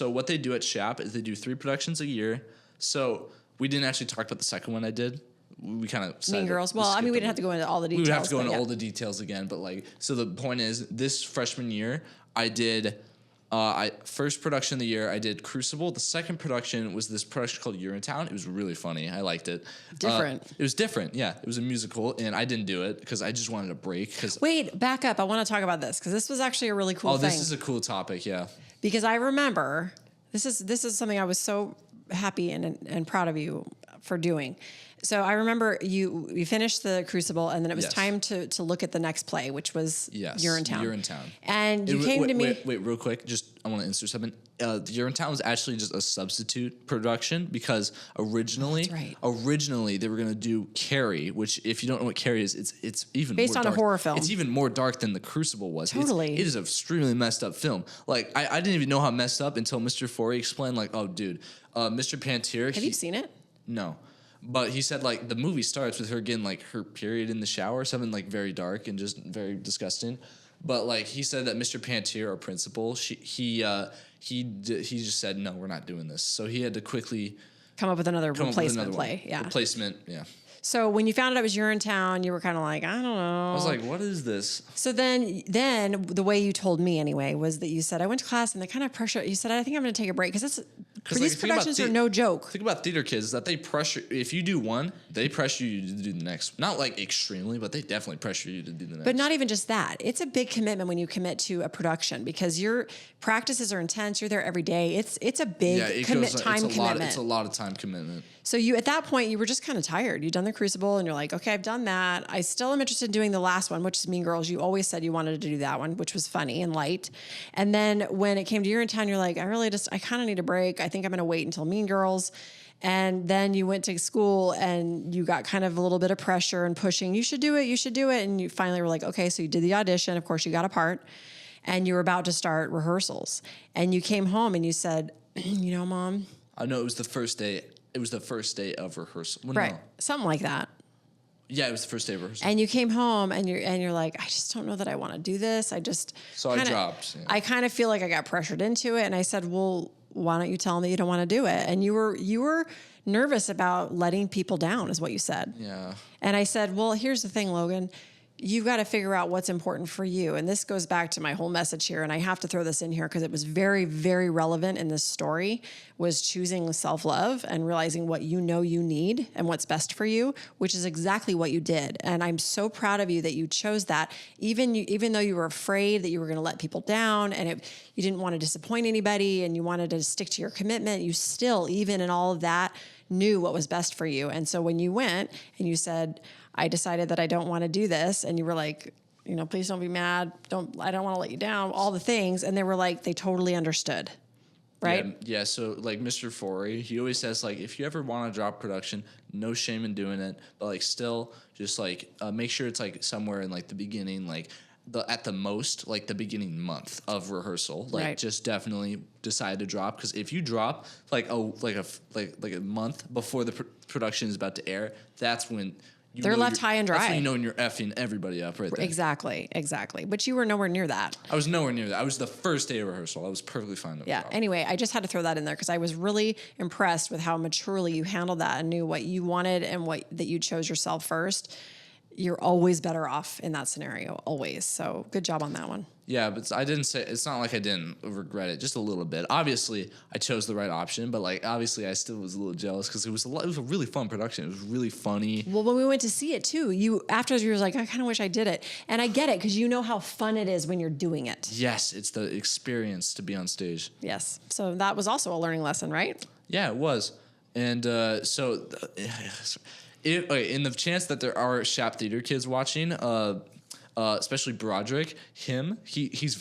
Speaker 2: what they do at SHAP is they do 3 productions a year. So we didn't actually talk about the second one I did. We kind of
Speaker 1: Mean Girls. Well, I mean, we didn't have to go into all the details.
Speaker 2: We would have to go into all the details again, but like, so the point is, this freshman year, I did. First production of the year, I did Crucible. The second production was this production called Urinetown. It was really funny. I liked it.
Speaker 1: Different.
Speaker 2: It was different. Yeah, it was a musical, and I didn't do it because I just wanted a break.
Speaker 1: Wait, back up. I want to talk about this because this was actually a really cool thing.
Speaker 2: Oh, this is a cool topic. Yeah.
Speaker 1: Because I remember this is something I was so happy and proud of you for doing. So I remember you finished the Crucible, and then it was time to look at the next play, which was Urinetown. And you came to me.
Speaker 2: Wait, real quick. I want to insert something. Urinetown was actually just a substitute production because originally they were going to do Carrie, which if you don't know what Carrie is, it's even
Speaker 1: based
Speaker 2: more
Speaker 1: on
Speaker 2: dark.
Speaker 1: A horror film.
Speaker 2: It's even more dark than the Crucible was.
Speaker 1: Totally.
Speaker 2: It is an extremely messed up film. Like I didn't even know how messed up until Mr. Forey explained. Like, oh, dude, Mr. Pantier.
Speaker 1: Have you seen it?
Speaker 2: No. But he said, like, the movie starts with her getting, like, her period in the shower, something, like, very dark and just very disgusting. But, like, he said that Mr. Pantier, our principal, he just said, no, we're not doing this. So he had to quickly
Speaker 1: come up with another replacement play. Yeah.
Speaker 2: Replacement, yeah.
Speaker 1: So when you found out it was Urinetown, you were kind of like, I don't know.
Speaker 2: I was like, what is this?
Speaker 1: So then the way you told me anyway was that you said, I went to class and they kind of pressure. You said, I think I'm going to take a break because these productions are no joke.
Speaker 2: Think about theater kids that they pressure. If you do one, they pressure you to do the next. Not like extremely, but they definitely pressure you to do the next.
Speaker 1: But not even just that. It's a big commitment when you commit to a production because your practices are intense. You're there every day. It's a big commitment.
Speaker 2: It's a lot of time commitment.
Speaker 1: So you, at that point, you were just kind of tired. You'd done the Crucible and you're like, okay, I've done that. I still am interested in doing the last one, which is Mean Girls. You always said you wanted to do that one, which was funny and light. And then when it came to Urinetown, you're like, I kind of need a break. I think I'm going to wait until Mean Girls. And then you went to school and you got kind of a little bit of pressure and pushing. You should do it. And you finally were like, okay, so you did the audition. Of course, you got a part and you were about to start rehearsals. And you came home and you said, you know, Mom.
Speaker 2: I know it was the first day. It was the first day of rehearsal. Well,
Speaker 1: right.
Speaker 2: No.
Speaker 1: Something like that.
Speaker 2: Yeah, it was the first day of rehearsal.
Speaker 1: And you came home and you're like, I just don't know that I want to do this. I dropped. Yeah. I kind of feel like I got pressured into it. And I said, well, why don't you tell me you don't want to do it? And you were nervous about letting people down is what you said.
Speaker 2: Yeah.
Speaker 1: And I said, well, here's the thing, Logan. You've got to figure out what's important for you. And this goes back to my whole message here. And I have to throw this in here because it was very, very relevant in this story, was choosing self-love and realizing what you know you need and what's best for you, which is exactly what you did. And I'm so proud of you that you chose that, even though you were afraid that you were going to let people down and you didn't want to disappoint anybody and you wanted to stick to your commitment, you still, even in all of that, knew what was best for you. And so when you went and you said, I decided that I don't want to do this. And you were like, you know, please don't be mad. I don't want to let you down, all the things. And they were like, they totally understood. Right?
Speaker 2: Yeah. So like Mr. Forey, he always says like, if you ever want to drop production, no shame in doing it, but like still just like, make sure it's like somewhere in like the beginning, like at the most like the beginning month of rehearsal. Like just definitely decide to drop, because if you drop like a month before the production is about to air, that's when
Speaker 1: they're left high and dry.
Speaker 2: That's when you know you're effing everybody up right there.
Speaker 1: Exactly. But you were nowhere near that.
Speaker 2: I was nowhere near that. I was the first day of rehearsal. I was perfectly fine.
Speaker 1: Yeah. Anyway, I just had to throw that in there because I was really impressed with how maturely you handled that and knew what you wanted and that you chose yourself first. You're always better off in that scenario, always. So good job on that one.
Speaker 2: Yeah, but I didn't say, it's not like I didn't regret it, just a little bit. Obviously, I chose the right option, but like obviously I still was a little jealous because it was a really fun production. It was really funny.
Speaker 1: Well, when we went to see it too, afterwards you were like, I kind of wish I did it. And I get it because you know how fun it is when you're doing it.
Speaker 2: Yes, it's the experience to be on stage.
Speaker 1: Yes. So that was also a learning lesson, right?
Speaker 2: Yeah, it was. And in the chance that there are Shap Theater kids watching, especially Broderick, he's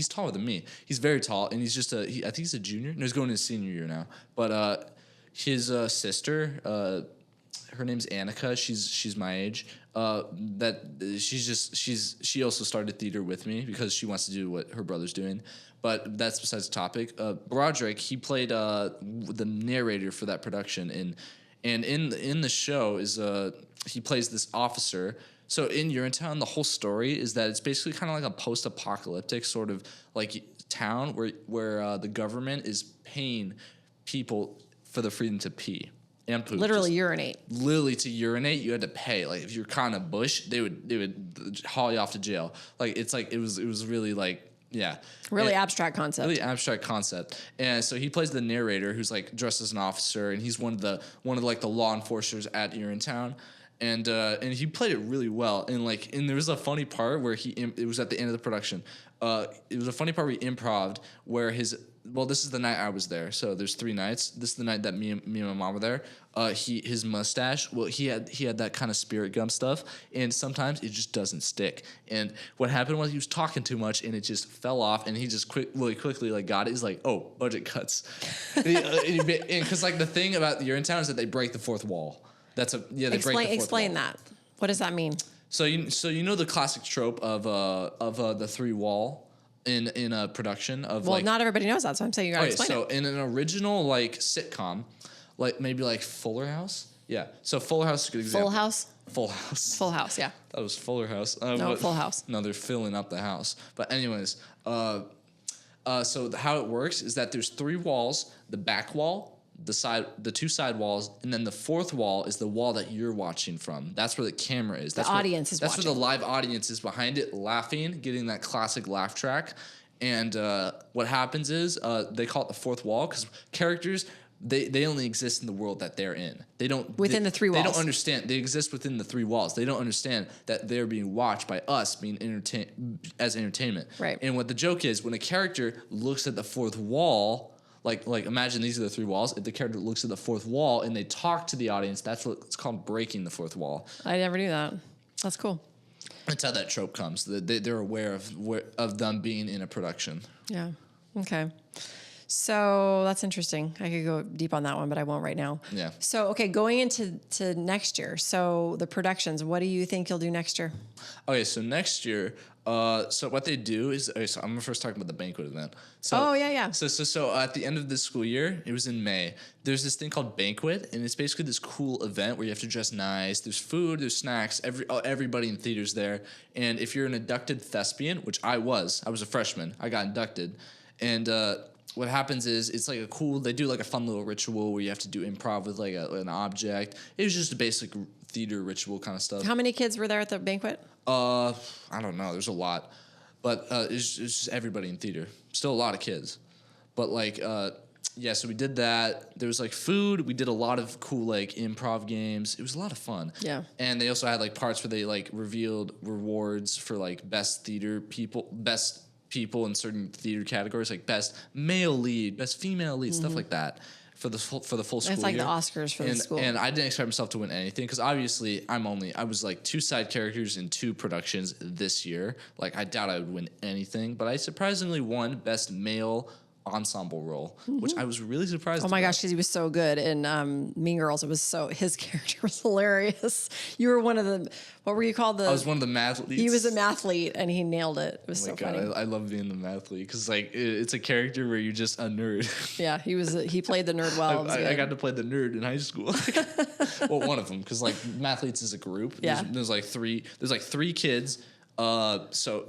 Speaker 2: taller than me. He's very tall, and he's just I think he's a junior. No, he's going to his senior year now. But his sister, her name's Annika. She's my age. She also started theater with me because she wants to do what her brother's doing. But that's besides the topic. Broderick, he played the narrator for that production, and in the show is he plays this officer. So in Urinetown, the whole story is that it's basically kind of like a post-apocalyptic sort of like town where the government is paying people for the freedom to pee and poop.
Speaker 1: Literally urinate.
Speaker 2: Literally to urinate, you had to pay. Like if you're caught in a bush, they would haul you off to jail. Like it was really like. Yeah.
Speaker 1: Really abstract concept.
Speaker 2: Really abstract concept. And so he plays the narrator who's like dressed as an officer, and he's one of the like the law enforcers at Urinetown. And he played it really well. And there was a funny part where it was at the end of the production. It was a funny part where he improv'd where this is the night I was there. So there's 3 nights. This is the night that me and my mom were there. His mustache, he had that kind of spirit gum stuff, and sometimes it just doesn't stick. And what happened was he was talking too much, and it just fell off, and he just really quickly like got it. He's like, oh, budget cuts. Because like the thing about the Urinetown is that they break the fourth wall. They break the fourth wall.
Speaker 1: Explain that. What does that mean?
Speaker 2: So you know the classic trope of the 3 wall in a production of
Speaker 1: not everybody knows that, so I'm saying you gotta explain it.
Speaker 2: So in an original like sitcom, like maybe like Fuller House, yeah. So Fuller House is a good example. Full House, yeah. That was Fuller House.
Speaker 1: No, Full House.
Speaker 2: No, they're filling up the house. But anyways, so how it works is that there's 3 walls: the back wall, the 2 side walls, and then the 4th wall is the wall that you're watching from. That's where the camera is. That's
Speaker 1: audience is watching.
Speaker 2: That's where the live audience is behind it, laughing, getting that classic laugh track. And what happens is they call it the 4th wall because characters, they only exist in the world that they're in. They don't
Speaker 1: within the 3 walls.
Speaker 2: They don't understand. They exist within the 3 walls. They don't understand that they're being watched by us, being as entertainment.
Speaker 1: Right.
Speaker 2: And what the joke is, when a character looks at the 4th wall. Like imagine these are the 3 walls. If the character looks at the 4th wall and they talk to the audience, that's what it's called, breaking the 4th wall.
Speaker 1: I never knew that. That's cool.
Speaker 2: That's how that trope comes. They're aware of them being in a production.
Speaker 1: Yeah. Okay. So that's interesting. I could go deep on that one, but I won't right now.
Speaker 2: Yeah.
Speaker 1: So, okay, going into next year. So the productions, what do you think you'll do next year?
Speaker 2: Okay, so next year, so what they do is, so I'm gonna first talk about the banquet event. So,
Speaker 1: yeah.
Speaker 2: So at the end of this school year, it was in May. There's this thing called banquet, and it's basically this cool event where you have to dress nice. There's food, there's snacks. Everybody in theater's there, and if you're an inducted thespian, which I was a freshman, I got inducted, and what happens is it's like they do like a fun little ritual where you have to do improv with like an object. It was just a basic theater ritual kind of stuff.
Speaker 1: How many kids were there at the banquet?
Speaker 2: I don't know. There's a lot, but it's just everybody in theater. Still a lot of kids, but like so we did that. There was like food. We did a lot of cool like improv games. It was a lot of fun.
Speaker 1: Yeah.
Speaker 2: And they also had like parts where they like revealed rewards for like best people in certain theater categories, like best male lead, best female lead, stuff like that for the full school year.
Speaker 1: It's like the Oscars for the school.
Speaker 2: And I didn't expect myself to win anything because obviously I was like 2 side characters in 2 productions this year. Like I doubt I would win anything, but I surprisingly won best male ensemble role, which I was really surprised.
Speaker 1: Oh my
Speaker 2: about.
Speaker 1: gosh, he was so good in Mean Girls. His character was hilarious. You were one of the, what were you called?
Speaker 2: I was one of the mathletes.
Speaker 1: He was a mathlete and he nailed it. It was
Speaker 2: Oh
Speaker 1: so
Speaker 2: my God,
Speaker 1: funny.
Speaker 2: I love being the mathlete because like it's a character where you're just a nerd.
Speaker 1: Yeah, he played the nerd well. It was
Speaker 2: I
Speaker 1: good.
Speaker 2: got to play the nerd in high school. Well, one of them, because like mathletes is a group.
Speaker 1: Yeah.
Speaker 2: There's like three kids. So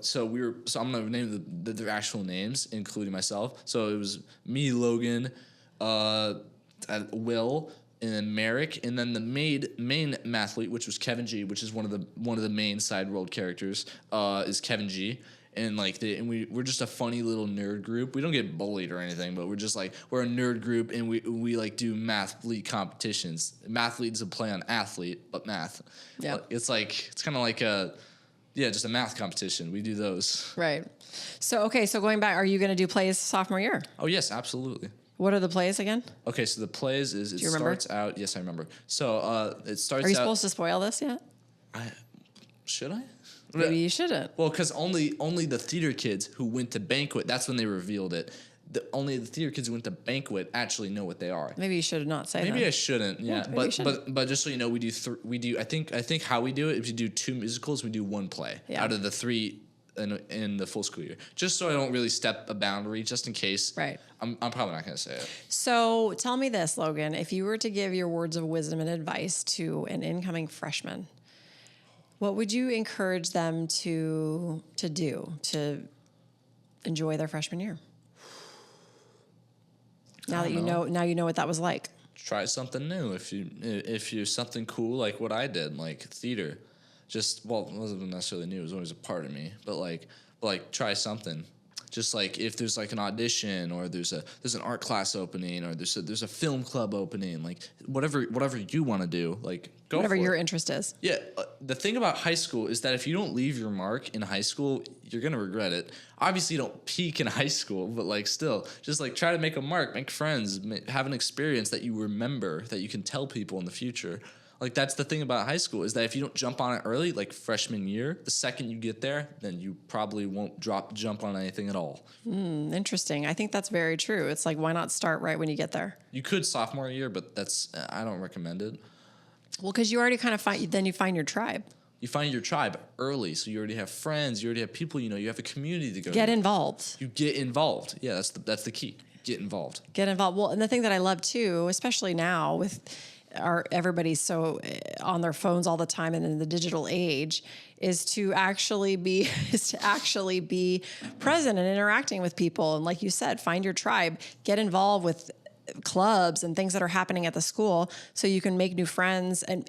Speaker 2: I'm gonna name their actual names, including myself. So it was me, Logan, Will, and then Merrick, and then the main mathlete, which was Kevin G, which is one of the main side world characters, is Kevin G. And like we're just a funny little nerd group. We don't get bullied or anything, but we're just like we're a nerd group, and we like do mathlete competitions. Mathlete is a play on athlete, but math.
Speaker 1: Yeah,
Speaker 2: it's kind of like just a math competition. We do those.
Speaker 1: Right. So going back, are you going to do plays sophomore year?
Speaker 2: Oh yes, absolutely.
Speaker 1: What are the plays again?
Speaker 2: Okay, so the plays is it starts out. Yes, I remember. So it starts.
Speaker 1: Are you
Speaker 2: out,
Speaker 1: supposed to spoil this yet?
Speaker 2: Should I?
Speaker 1: Maybe you shouldn't.
Speaker 2: Well, because only the theater kids who went to banquet. That's when they revealed it. Only the theater kids who went to banquet actually know what they are.
Speaker 1: Maybe you should not say that.
Speaker 2: Maybe I shouldn't. Yeah, but just so you know, we do. I think how we do it is we do 2 musicals. We do 1 play out of the 3 in the full school year. Just so I don't really step a boundary, just in case.
Speaker 1: Right.
Speaker 2: I'm probably not going to say it.
Speaker 1: So tell me this, Logan. If you were to give your words of wisdom and advice to an incoming freshman, what would you encourage them to do to enjoy their freshman year? Now that you know what that was like.
Speaker 2: Try something new. If you're something cool like what I did, like theater, it wasn't necessarily new. It was always a part of me, but try something. Just like if there's like an audition or there's an art class opening or there's a film club opening, like whatever you want to do, like go
Speaker 1: whatever
Speaker 2: for
Speaker 1: your
Speaker 2: it.
Speaker 1: interest is.
Speaker 2: Yeah, the thing about high school is that if you don't leave your mark in high school, you're gonna regret it. Obviously, you don't peak in high school, but like still, just like try to make a mark, make friends, have an experience that you remember that you can tell people in the future. Like that's the thing about high school is that if you don't jump on it early, like freshman year, the second you get there, then you probably won't jump on anything at all.
Speaker 1: Interesting. I think that's very true. It's like, why not start right when you get there?
Speaker 2: You could sophomore year, but I don't recommend it.
Speaker 1: Well, because you already kind of find your tribe.
Speaker 2: You find your tribe early, so you already have friends, you already have people, you have a community to go
Speaker 1: Get
Speaker 2: to.
Speaker 1: involved.
Speaker 2: You get involved. Yeah, that's the key. Get involved.
Speaker 1: Get involved. Well, and the thing that I love too, especially now with everybody's so on their phones all the time and in the digital age, is to actually be present and interacting with people. And like you said, find your tribe, get involved with clubs and things that are happening at the school so you can make new friends and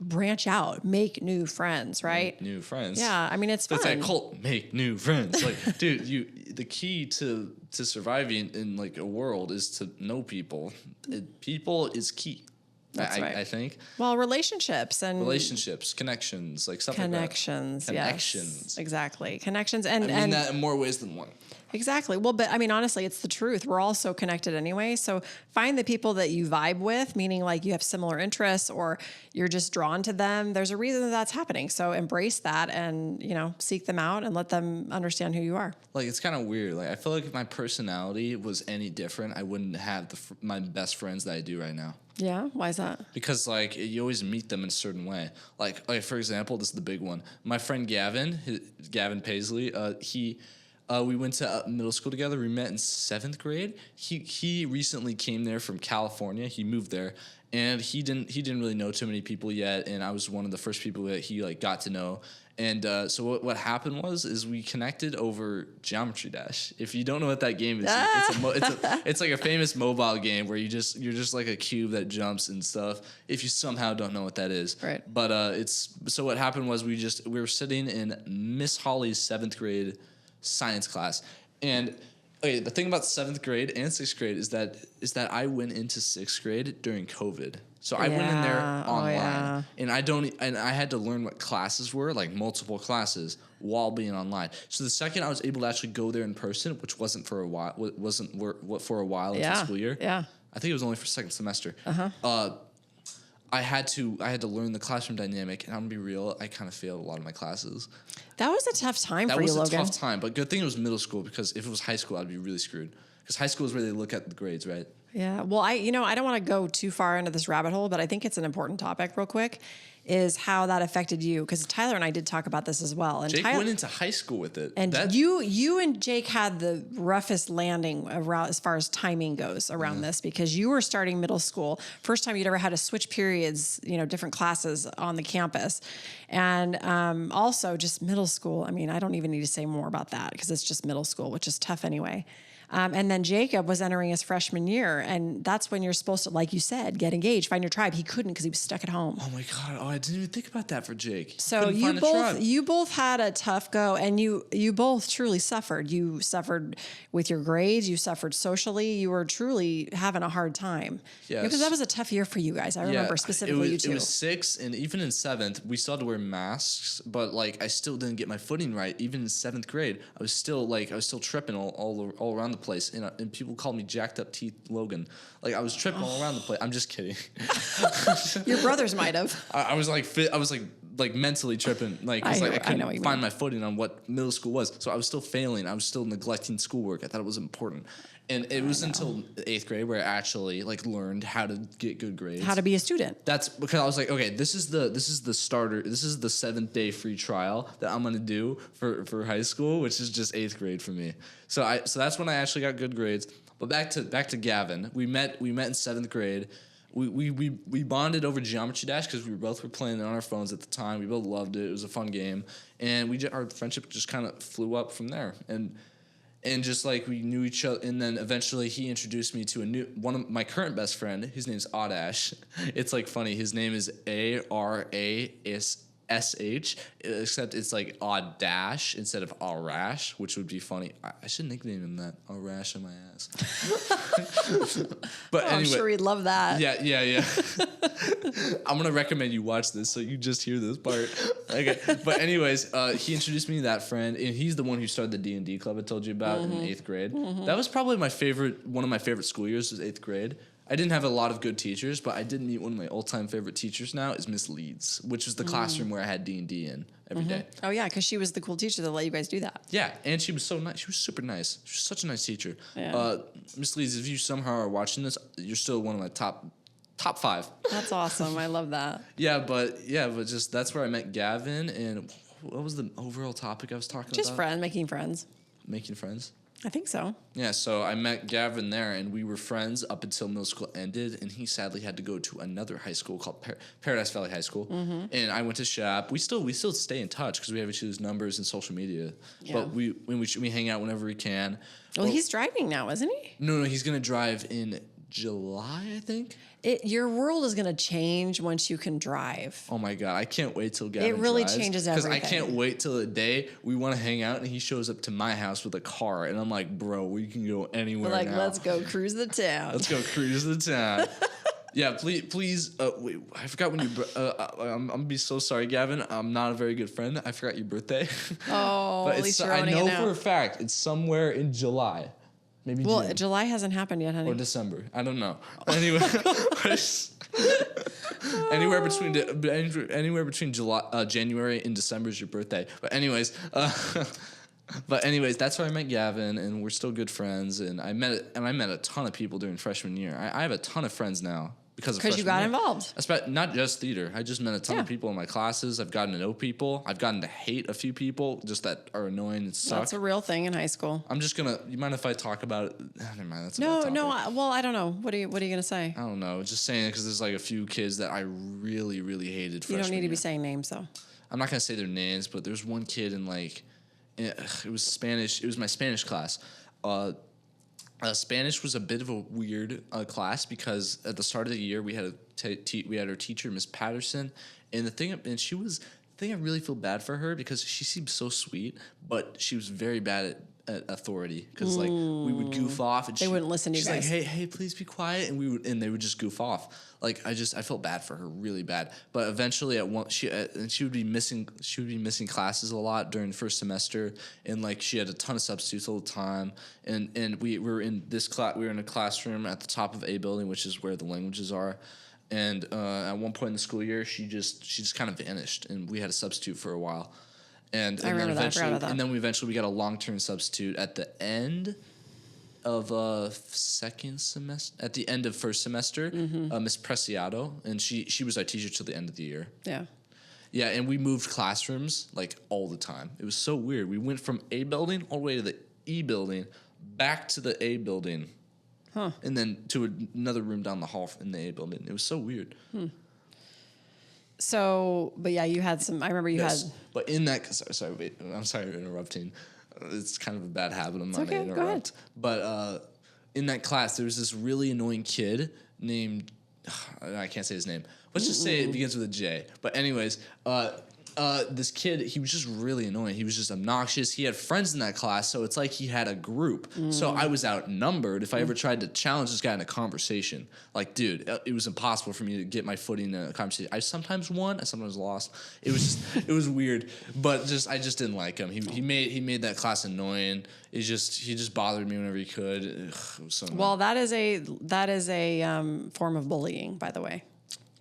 Speaker 1: branch out, make new friends, right?
Speaker 2: Make new friends.
Speaker 1: Yeah, I mean, it's fun.
Speaker 2: It's like cult, make new friends. Like, dude, the key to surviving in like a world is to know people. People is key.
Speaker 1: That's right.
Speaker 2: I think.
Speaker 1: Well, relationships,
Speaker 2: connections, like stuff
Speaker 1: connections,
Speaker 2: like that. Connections.
Speaker 1: Yes, exactly. Connections, and
Speaker 2: I mean that in more ways than one.
Speaker 1: Exactly. Well, but I mean, honestly, it's the truth. We're all so connected anyway. So find the people that you vibe with, meaning like you have similar interests or you're just drawn to them. There's a reason that's happening. So embrace that and, seek them out and let them understand who you are.
Speaker 2: Like, it's kind of weird. Like, I feel like if my personality was any different, I wouldn't have my best friends that I do right now.
Speaker 1: Yeah? Why is that?
Speaker 2: Because, like, you always meet them in a certain way. Like for example, this is the big one. My friend Gavin Paisley, we went to middle school together. We met in 7th grade. He recently came there from California. He moved there, and he didn't really know too many people yet. And I was one of the first people that he like got to know. And so what happened is we connected over Geometry Dash. If you don't know what that game is, it's like a famous mobile game where you're just like a cube that jumps and stuff. If you somehow don't know what that is,
Speaker 1: right?
Speaker 2: But so what happened was we were sitting in Miss Holly's 7th grade science class, and the thing about 7th grade and 6th grade is that I went into 6th grade during COVID. So I went in there online, and I had to learn what classes were, like multiple classes, while being online. So the second I was able to actually go there in person, which wasn't for a while, for a while into the school year.
Speaker 1: Yeah,
Speaker 2: I think it was only for 2nd semester. I had to learn the classroom dynamic, and I'm gonna be real, I kind of failed a lot of my classes.
Speaker 1: That was a tough time for you, Logan.
Speaker 2: That was a tough time, but good thing it was middle school, because if it was high school, I'd be really screwed. Because high school is where they look at the grades, right?
Speaker 1: Yeah. Well, I don't want to go too far into this rabbit hole, but I think it's an important topic real quick, is how that affected you. Because Tyler and I did talk about this as well. And
Speaker 2: Jake
Speaker 1: Tyler,
Speaker 2: went into high school with it.
Speaker 1: and you and Jake had the roughest landing around as far as timing goes around this, because you were starting middle school. First time you'd ever had to switch periods, different classes on the campus. And also just middle school. I mean, I don't even need to say more about that because it's just middle school, which is tough anyway. And then Jacob was entering his freshman year, and that's when you're supposed to, like you said, get engaged, find your tribe. He couldn't because he was stuck at home.
Speaker 2: Oh my God! Oh, I didn't even think about that for Jake.
Speaker 1: So you both had a tough go, and you both truly suffered. You suffered with your grades. You suffered socially. You were truly having a hard time.
Speaker 2: Yes.
Speaker 1: Because that was a tough year for you guys. I remember specifically you two.
Speaker 2: It was 6th, and even in 7th, we still had to wear masks. But like, I still didn't get my footing right. Even in 7th grade, I was still tripping all around the place, and people called me jacked up teeth Logan. Like, I was tripping all around the place. I'm just kidding.
Speaker 1: Your brothers might have.
Speaker 2: I was mentally tripping, because I couldn't find my footing on what middle school was. So I was still failing. I was still neglecting schoolwork. I thought it was important. And it was until 8th grade where I actually learned how to get good grades.
Speaker 1: How to be a student.
Speaker 2: That's because I was like, okay, this is the starter. This is the 7th day free trial that I'm gonna do for high school, which is just 8th grade for me. So that's when I actually got good grades. But back to Gavin. We met in 7th grade. We bonded over Geometry Dash because we both were playing it on our phones at the time. We both loved it. It was a fun game, and our friendship just kind of flew up from there. And just we knew each other, and then eventually he introduced me to one of my current best friend. His name's Audash. It's funny. His name is Arash, except it's Audash instead of Arash, which would be funny. I should nickname him that. Arash on my ass. But anyway,
Speaker 1: I'm sure he'd love that.
Speaker 2: Yeah. I'm gonna recommend you watch this so you just hear this part. Okay. But anyways, he introduced me to that friend, and he's the one who started the D&D club I told you about in 8th grade. Mm-hmm. That was probably one of my favorite school years was 8th grade. I didn't have a lot of good teachers, but I did meet one of my all-time favorite teachers now is Miss Leeds, which was the classroom where I had D&D in every day.
Speaker 1: Oh, yeah, because she was the cool teacher that let you guys do that.
Speaker 2: Yeah, and she was so nice. She was super nice. She was such a nice teacher.
Speaker 1: Yeah.
Speaker 2: Miss Leeds, if you somehow are watching this, you're still one of my top 5.
Speaker 1: That's awesome. I love that.
Speaker 2: but just that's where I met Gavin. And what was the overall topic I was talking about?
Speaker 1: Just making friends.
Speaker 2: Making friends?
Speaker 1: I think so.
Speaker 2: Yeah, so I met Gavin there, and we were friends up until middle school ended, and he sadly had to go to another high school called Paradise Valley High School, and I went to SHAP. We still stay in touch because we have each other's numbers and social media, but we hang out whenever we can.
Speaker 1: Well, he's driving now, isn't he?
Speaker 2: No, he's gonna drive in July, I think.
Speaker 1: Your world is going to change once you can drive.
Speaker 2: Oh my God, I can't wait till Gavin
Speaker 1: drives. It really
Speaker 2: drives,
Speaker 1: changes everything.
Speaker 2: Because I can't wait till the day we want to hang out and he shows up to my house with a car and I'm like, bro, we can go anywhere now.
Speaker 1: Let's go cruise the town.
Speaker 2: Let's go cruise the town. Yeah, please. Wait, I forgot when you. I'm gonna be so sorry, Gavin. I'm not a very good friend. I forgot your birthday.
Speaker 1: Oh,
Speaker 2: but
Speaker 1: at least you're owning it now.
Speaker 2: I know for a fact it's somewhere in July. Maybe June.
Speaker 1: July hasn't happened yet, honey.
Speaker 2: Or December. I don't know. Anyway, anywhere between January and December is your birthday. But anyways, that's where I met Gavin, and we're still good friends. And I met a ton of people during freshman year. I have a ton of friends now. Because
Speaker 1: you got involved.
Speaker 2: Not just theater. I just met a ton of people in my classes. I've gotten to know people. I've gotten to hate a few people just that are annoying and suck.
Speaker 1: That's a real thing in high school.
Speaker 2: I'm just gonna. You mind if I talk about it? Never mind. That's
Speaker 1: no. Well, I don't know. What are you gonna say?
Speaker 2: I don't know. Just saying it because there's a few kids that I really, really hated.
Speaker 1: You don't need to be saying names though.
Speaker 2: I'm not gonna say their names, but there's one kid in it was Spanish. It was my Spanish class. Spanish was a bit of a weird class because at the start of the year we had our teacher Miss Patterson, and the thing I really feel bad for her because she seemed so sweet, but she was very bad at authority because we would goof off and
Speaker 1: they wouldn't listen to you guys.
Speaker 2: She's like, hey, please be quiet, and they would just goof off. I felt bad for her really bad. But eventually she would be missing classes a lot during the first semester, and she had a ton of substitutes all the time. And we were in a classroom at the top of A building, which is where the languages are. And at one point in the school year, she just kind of vanished, and we had a substitute for a while. And then we eventually got a long-term substitute at the end of second semester, at the end of first semester, Miss Preciado, and she was our teacher till the end of the year.
Speaker 1: Yeah.
Speaker 2: Yeah, and we moved classrooms like all the time. It was so weird. We went from A building all the way to the E building, back to the A building, and then to another room down the hall in the A building. It was so weird.
Speaker 1: So, but yeah, you had some. I remember you had.
Speaker 2: But in that, wait, I'm sorry for interrupting. It's kind of a bad habit. I'm not
Speaker 1: okay,
Speaker 2: going to interrupt. But in that class, there was this really annoying kid named. I can't say his name. Let's just say it begins with a J. But anyways, this kid, he was just really annoying. He was just obnoxious. He had friends in that class, so it's like he had a group. So I was outnumbered if I ever tried to challenge this guy in a conversation. Like, dude, it was impossible for me to get my footing in a conversation. I sometimes won, I sometimes lost. It was just, it was weird. But I just didn't like him. He made that class annoying. He just bothered me whenever he could. Ugh, it was so annoying.
Speaker 1: Well, that is a form of bullying, by the way.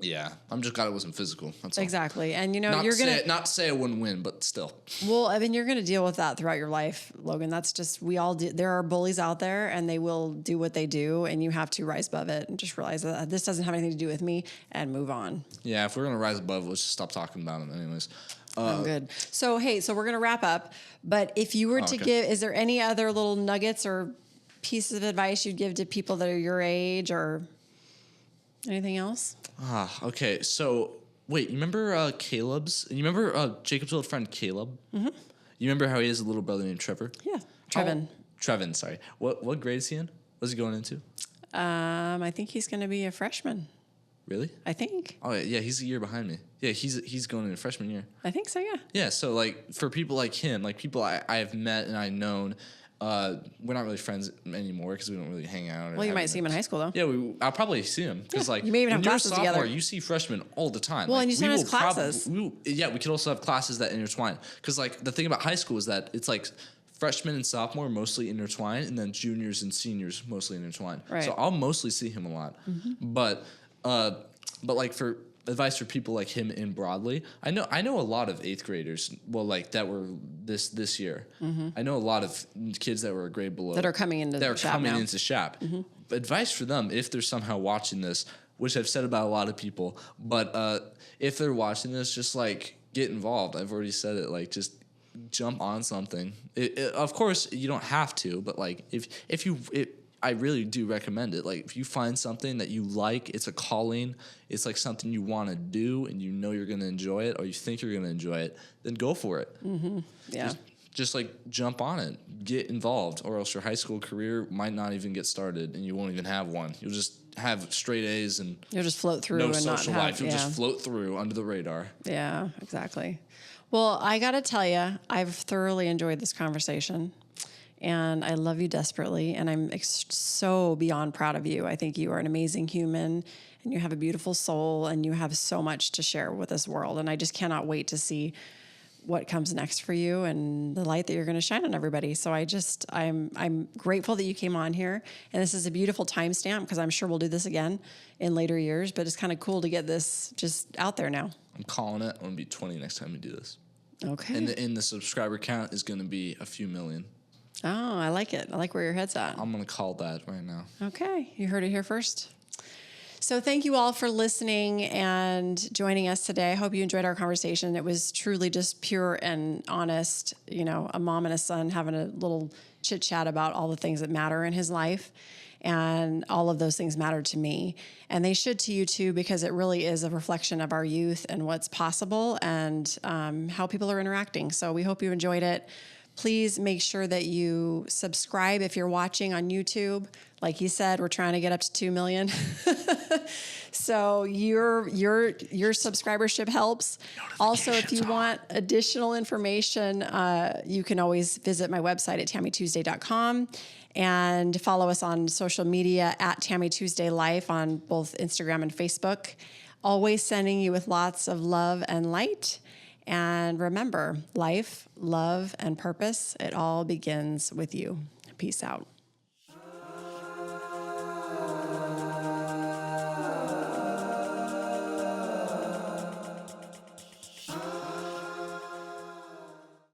Speaker 2: Yeah, I'm just glad it wasn't physical. That's all.
Speaker 1: Exactly, and
Speaker 2: not to say I wouldn't win, but still.
Speaker 1: Well, I mean, you're gonna deal with that throughout your life, Logan. That's just we all do. There are bullies out there, and they will do what they do, and you have to rise above it and just realize that this doesn't have anything to do with me and move on.
Speaker 2: Yeah, if we're gonna rise above, let's just stop talking about it, anyways.
Speaker 1: Good. So hey, we're gonna wrap up. But if you were to give, is there any other little nuggets or pieces of advice you'd give to people that are your age or anything else?
Speaker 2: Okay. So, wait, you remember Caleb's? You remember Jacob's old friend Caleb? Mm-hmm. You remember how he has a little brother named Trevor?
Speaker 1: Yeah, Trevin.
Speaker 2: Trevin, sorry. What grade is he in? What's he going into?
Speaker 1: I think he's going to be a freshman.
Speaker 2: Really?
Speaker 1: I think.
Speaker 2: Oh, yeah, he's a year behind me. Yeah, he's going into freshman year.
Speaker 1: I think so, yeah.
Speaker 2: Yeah, so, like, for people like him, like, people I have met and I've known, we're not really friends anymore because we don't really hang out.
Speaker 1: Well, you might see him in high school, though.
Speaker 2: Yeah, I'll probably see him because, like,
Speaker 1: you may even have
Speaker 2: when you're a
Speaker 1: classes
Speaker 2: sophomore,
Speaker 1: together.
Speaker 2: you see freshmen all the time.
Speaker 1: Well,
Speaker 2: like,
Speaker 1: and you sometimes classes.
Speaker 2: We could also have classes that intertwine because, like, the thing about high school is that it's like freshmen and sophomore mostly intertwine, and then juniors and seniors mostly intertwine.
Speaker 1: Right.
Speaker 2: So I'll mostly see him a lot, but like for advice for people like him in broadly, I know a lot of 8th graders. Well, like that were this year. I know a lot of kids that were a grade below
Speaker 1: that are coming into
Speaker 2: SHAP. Advice for them if they're somehow watching this, which I've said about a lot of people, but if they're watching this, just like get involved. I've already said it. Like just jump on something. Of course, you don't have to, but like I really do recommend it. Like if you find something that you like, it's a calling, it's like something you want to do and you know you're going to enjoy it or you think you're going to enjoy it, then go for it.
Speaker 1: Yeah.
Speaker 2: Just like jump on it, get involved, or else your high school career might not even get started and you won't even have one. You'll just have straight A's and
Speaker 1: you'll just float through
Speaker 2: no
Speaker 1: and
Speaker 2: social
Speaker 1: not have,
Speaker 2: life. You'll just float through under the radar.
Speaker 1: Yeah, exactly. Well, I got to tell you, I've thoroughly enjoyed this conversation. And I love you desperately, and I'm so beyond proud of you. I think you are an amazing human, and you have a beautiful soul, and you have so much to share with this world. And I just cannot wait to see what comes next for you and the light that you're going to shine on everybody. So I'm grateful that you came on here, and this is a beautiful timestamp because I'm sure we'll do this again in later years. But it's kind of cool to get this just out there now.
Speaker 2: I'm calling it. I'm going to be 20 next time we do this.
Speaker 1: Okay.
Speaker 2: And the subscriber count is going to be a few million.
Speaker 1: Oh, I like it. I like where your head's at.
Speaker 2: I'm going to call that right now.
Speaker 1: Okay. You heard it here first. So thank you all for listening and joining us today. I hope you enjoyed our conversation. It was truly just pure and honest, a mom and a son having a little chit chat about all the things that matter in his life. And all of those things matter to me. And they should to you too, because it really is a reflection of our youth and what's possible and how people are interacting. So we hope you enjoyed it. Please make sure that you subscribe if you're watching on YouTube. Like he said, we're trying to get up to 2 million. So your subscribership helps. Also, if you want additional information, you can always visit my website at tammytuesday.com and follow us on social media at Tammy Tuesday Life on both Instagram and Facebook. Always sending you with lots of love and light. And remember, life, love, and purpose, it all begins with you. Peace out.